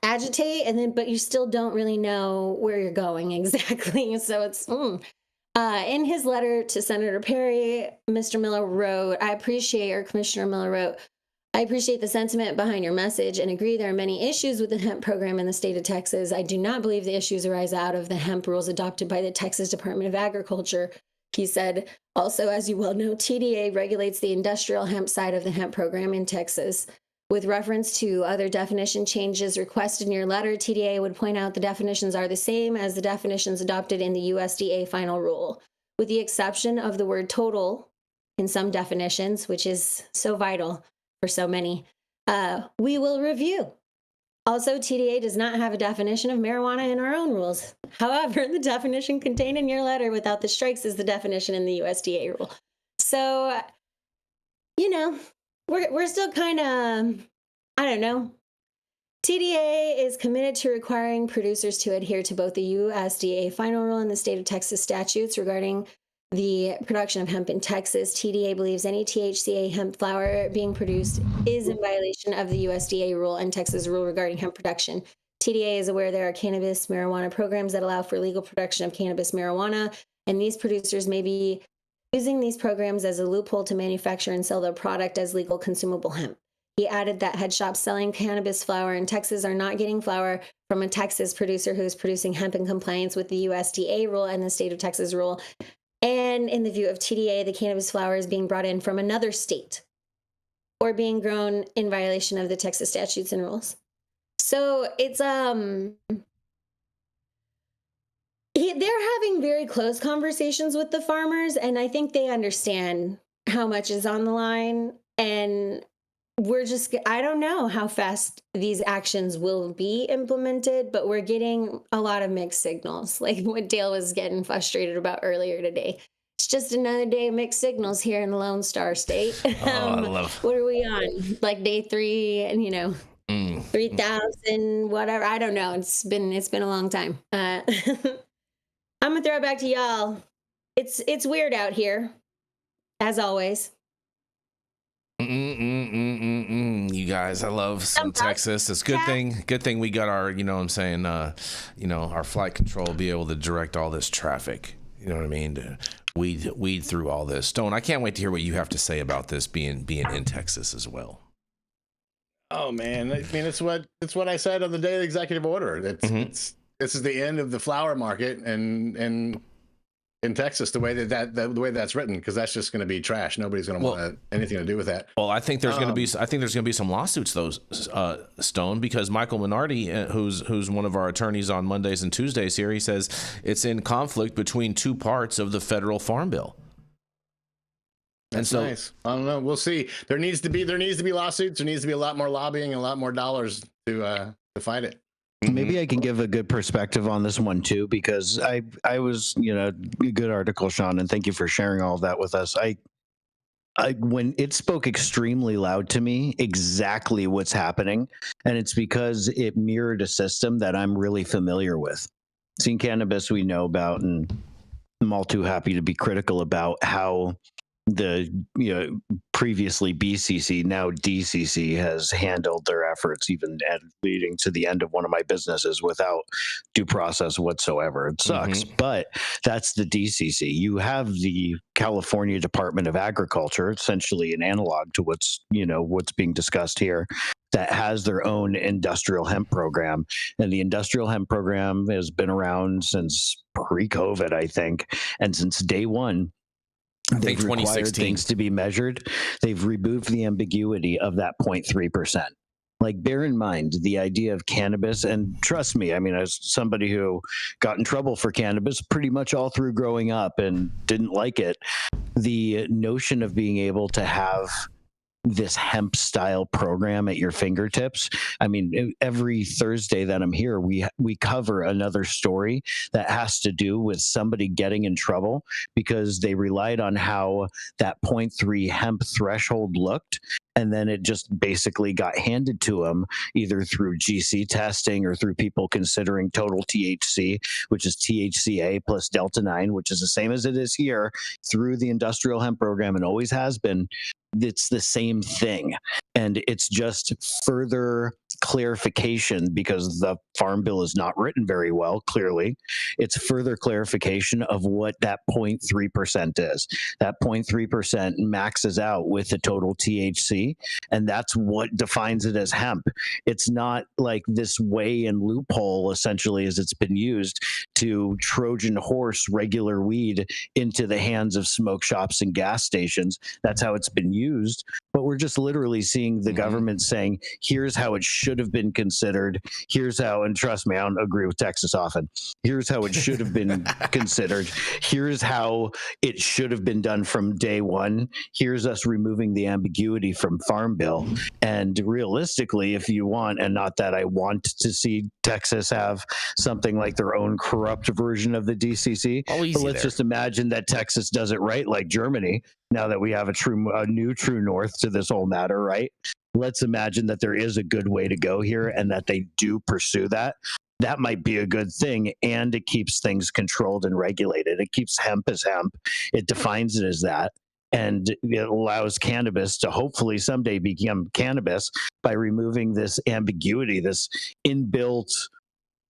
agitate, and then, but you still don't really know where you're going exactly. So it's, in his letter to Senator Perry, Mr. Miller wrote, Commissioner Miller wrote, I appreciate the sentiment behind your message and agree there are many issues with the hemp program in the state of Texas. I do not believe the issues arise out of the hemp rules adopted by the Texas Department of Agriculture. He said, also, as you well know, TDA regulates the industrial hemp side of the hemp program in Texas. With reference to other definition changes requested in your letter, TDA would point out the definitions are the same as the definitions adopted in the USDA final rule, with the exception of the word total in some definitions, which is so vital for so many. We will review. Also, TDA does not have a definition of marijuana in our own rules. However, the definition contained in your letter without the strikes is the definition in the USDA rule. So, you know, we're still kind of, I don't know. TDA is committed to requiring producers to adhere to both the USDA final rule and the state of Texas statutes regarding the production of hemp in Texas. TDA believes any THCA hemp flower being produced is in violation of the USDA rule and Texas rule regarding hemp production. TDA is aware there are cannabis marijuana programs that allow for legal production of cannabis marijuana, and these producers may be using these programs as a loophole to manufacture and sell their product as legal consumable hemp. He added that head shops selling cannabis flower in Texas are not getting flower from a Texas producer who is producing hemp in compliance with the USDA rule and the state of Texas rule. And in the view of TDA, the cannabis flower is being brought in from another state or being grown in violation of the Texas statutes and rules. So it's they're having very close conversations with the farmers, and I think they understand how much is on the line. And I don't know how fast these actions will be implemented, but we're getting a lot of mixed signals, like what Dale was getting frustrated about earlier today. It's just another day of mixed signals here in the Lone Star State. I love. What are we on? Like day 3, and 3,000, whatever. I don't know. It's been a long time. I'm gonna throw it back to y'all. It's weird out here, as always. You guys, I love some Texas. It's good thing we got our, our flight control be able to direct all this traffic. You know what I mean? To weed through all this. Stone, I can't wait to hear what you have to say about this being in Texas as well. Oh man, I mean, it's what I said on the day of the executive order. This is the end of the flower market and in Texas, the way the way that's written, because that's just going to be trash. Nobody's going to want anything to do with that. Well, I think there's going to be some lawsuits though, Stone, because Michael Minardi, who's one of our attorneys on Mondays and Tuesdays here, he says it's in conflict between two parts of the federal farm bill. That's nice. I don't know. We'll see. There needs to be lawsuits. There needs to be a lot more lobbying and a lot more dollars to fight it. Maybe I can give a good perspective on this one too, because I was, a good article, Shaun, and thank you for sharing all of that with us. I when it spoke extremely loud to me exactly what's happening, and it's because it mirrored a system that I'm really familiar with. Seen Cannabis we know about, and I'm all too happy to be critical about how the previously BCC, now DCC, has handled their efforts, even leading to the end of one of my businesses without due process whatsoever. It sucks, but that's the DCC. You have the California Department of Agriculture, essentially an analog to what's being discussed here, that has their own industrial hemp program. And the industrial hemp program has been around since pre-COVID, I think, and since day one. I think 2016 things to be measured. They've removed the ambiguity of that 0.3%. Like, bear in mind the idea of cannabis, and trust me, I mean, as somebody who got in trouble for cannabis pretty much all through growing up and didn't like it, the notion of being able to have this hemp style program at your fingertips. I mean, every Thursday that I'm here, we cover another story that has to do with somebody getting in trouble because they relied on how that 0.3 hemp threshold looked. And then it just basically got handed to them either through GC testing or through people considering total THC, which is THCA plus Delta 9, which is the same as it is here through the industrial hemp program and always has been. It's the same thing. And it's just further clarification, because the farm bill is not written very well, clearly. It's further clarification of what that 0.3% is. That 0.3% maxes out with the total THC, and that's what defines it as hemp. It's not like this way and loophole, essentially, as it's been used to Trojan horse regular weed into the hands of smoke shops and gas stations. That's how it's been used. But we're just literally seeing the government saying, here's how it should have have been considered. Here's how, and trust me, I don't agree with Texas often. Here's how it should have been considered. Here's how it should have been done from day one. Here's us removing the ambiguity from Farm Bill. And realistically, if you want, and not that I want to see Texas have something like their own corrupt version of the DCC, but let's just imagine that Texas does it right, like Germany, now that we have a new true north to this whole matter, right? Let's imagine that there is a good way to go here and that they do pursue that. That might be a good thing, and it keeps things controlled and regulated. It keeps hemp as hemp. It defines it as that, and it allows cannabis to hopefully someday become cannabis by removing this ambiguity, this inbuilt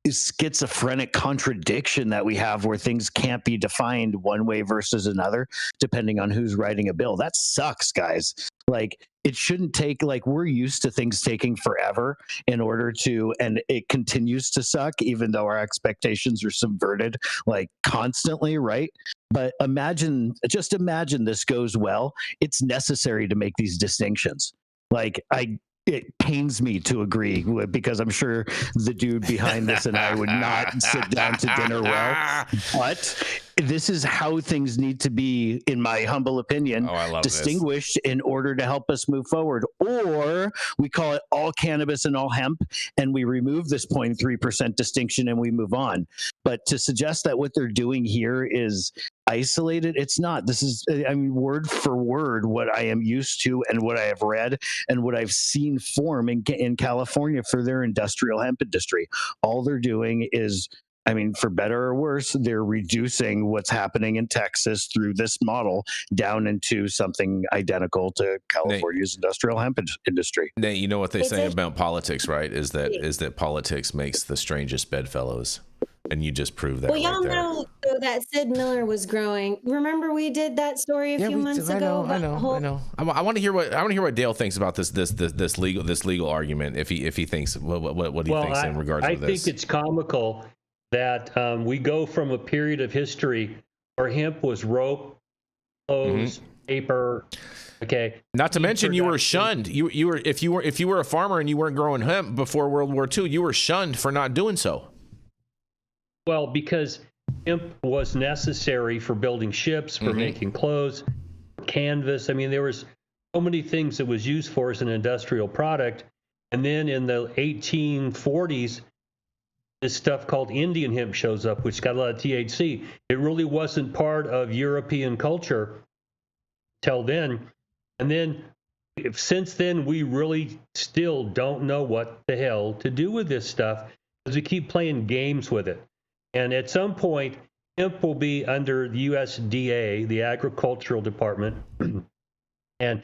schizophrenic contradiction that we have where things can't be defined one way versus another depending on who's writing a bill. That sucks, guys. Like, it shouldn't take, like, we're used to things taking forever in order to, and it continues to suck even though our expectations are subverted like constantly, right? But just imagine this goes well. It's necessary to make these distinctions. Like, it pains me to agree with, because I'm sure the dude behind this and I would not sit down to dinner well, but this is how things need to be, in my humble opinion, distinguished in order to help us move forward. Or we call it all cannabis and all hemp, and we remove this 0.3% distinction and we move on. But to suggest that what they're doing here is isolated, it's not. This is, I mean, word for word what I am used to and what I have read and what I've seen form in California for their industrial hemp industry. All they're doing is, I mean, for better or worse, they're reducing what's happening in Texas through this model down into something identical to California's industrial hemp industry. Nate, you know what they say about politics, right? Is that politics makes the strangest bedfellows. And you just proved that. Well, y'all know that Sid Miller was growing. Remember, we did that story a few months ago. I know. I want to hear what Dale thinks about this legal argument. If he thinks what he thinks in regards to this. I think it's comical that we go from a period of history where hemp was rope, clothes, paper. Okay. Not to mention, you were shunned. You were if you were a farmer and you weren't growing hemp before World War II, you were shunned for not doing so. Well, because hemp was necessary for building ships, for making clothes, canvas. I mean, there was so many things it was used for as an industrial product. And then in the 1840s, this stuff called Indian hemp shows up, which got a lot of THC. It really wasn't part of European culture till then. And then since then, we really still don't know what the hell to do with this stuff because we keep playing games with it. And at some point, hemp will be under the USDA, the Agricultural Department, and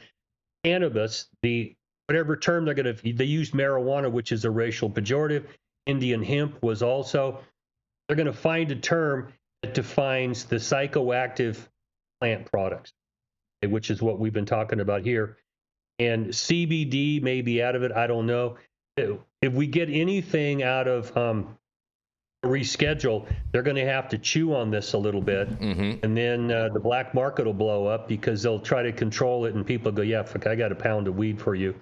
cannabis, whatever term they use marijuana, which is a racial pejorative. Indian hemp was also. They're going to find a term that defines the psychoactive plant products, which is what we've been talking about here. And CBD may be out of it. I don't know. If we get anything out of reschedule, they're going to have to chew on this a little bit, and then the black market will blow up because they'll try to control it, and people go, yeah, fuck, I got a pound of weed for you.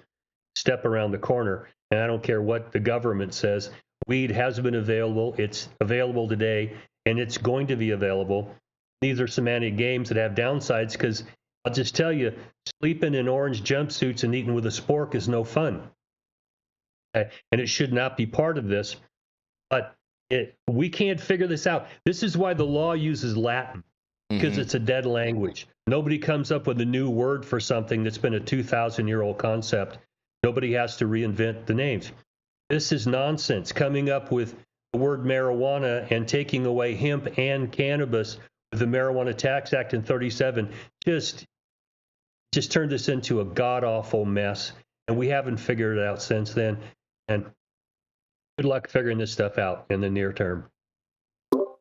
Step around the corner, and I don't care what the government says. Weed has been available. It's available today, and it's going to be available. These are semantic games that have downsides because I'll just tell you, sleeping in orange jumpsuits and eating with a spork is no fun. Okay? And it should not be part of this, but we can't figure this out. This is why the law uses Latin, because it's a dead language. Nobody comes up with a new word for something that's been a 2,000-year-old concept. Nobody has to reinvent the names. This is nonsense. Coming up with the word marijuana and taking away hemp and cannabis with the Marijuana Tax Act in 37 just turned this into a god-awful mess, and we haven't figured it out since then. And good luck figuring this stuff out in the near term.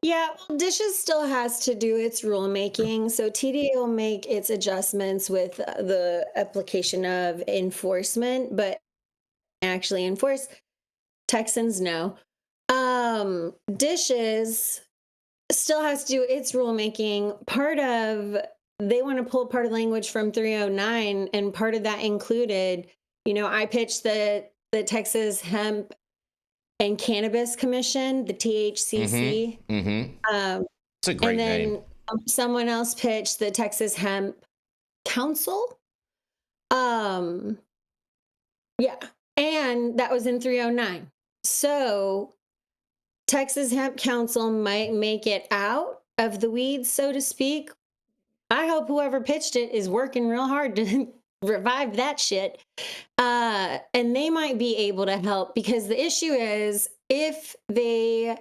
Yeah, well, Dishes still has to do its rulemaking. So TDA will make its adjustments with the application of enforcement, but actually enforce. Texans no. Dishes still has to do its rulemaking. They want to pull part of the language from 309, and part of that included, I pitched the the Texas Hemp and Cannabis Commission, the THCC. It's a great and then name. Someone else pitched the Texas Hemp Council. Yeah, and that was in 309. So Texas Hemp Council might make it out of the weeds, so to speak. I hope whoever pitched it is working real hard to revive that shit. And they might be able to help, because the issue is, if they,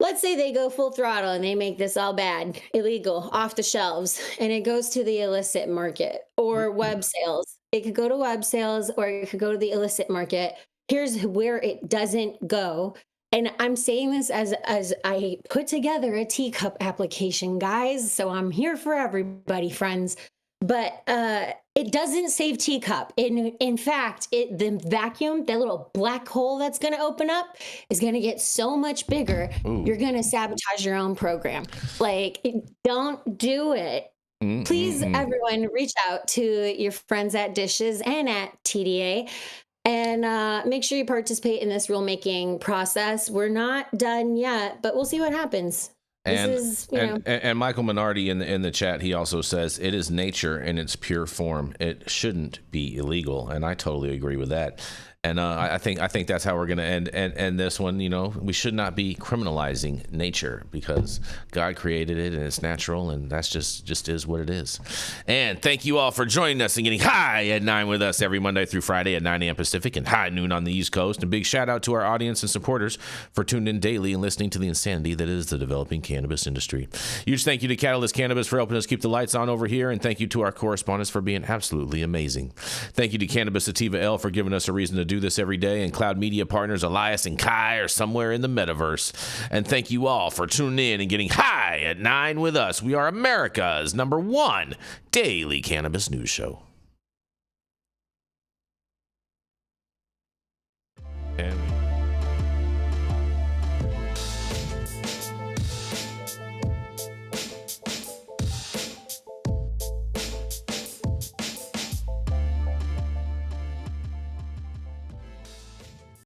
let's say they go full throttle and they make this all bad, illegal, off the shelves, and it goes to the illicit market or web sales. It could go to web sales or it could go to the illicit market. Here's where it doesn't go. And I'm saying this as I put together a teacup application, guys. So I'm here for everybody, friends. But it doesn't save teacup. In fact, the vacuum, that little black hole that's going to open up, is going to get so much bigger. Ooh. You're going to sabotage your own program. Like, don't do it. Please, everyone, reach out to your friends at Dishes and at TDA. And make sure you participate in this rulemaking process. We're not done yet, but we'll see what happens. And Michael Minardi in the chat, he also says it is nature in its pure form. It shouldn't be illegal, and I totally agree with that. And I think that's how we're going to end this one. You know, we should not be criminalizing nature, because God created it and it's natural, and that's just is what it is. And thank you all for joining us and getting high at 9 with us every Monday through Friday at 9 a.m. Pacific and high noon on the East Coast. And big shout out to our audience and supporters for tuning in daily and listening to the insanity that is the developing cannabis industry. Huge thank you to Catalyst Cannabis for helping us keep the lights on over here, and thank you to our correspondents for being absolutely amazing. Thank you to Cannabis Sativa L for giving us a reason to do this every day, and Cloud Media partners Elias and Kai are somewhere in the metaverse. And thank you all for tuning in and getting high at 9 with us. We are America's #1 daily cannabis news show. And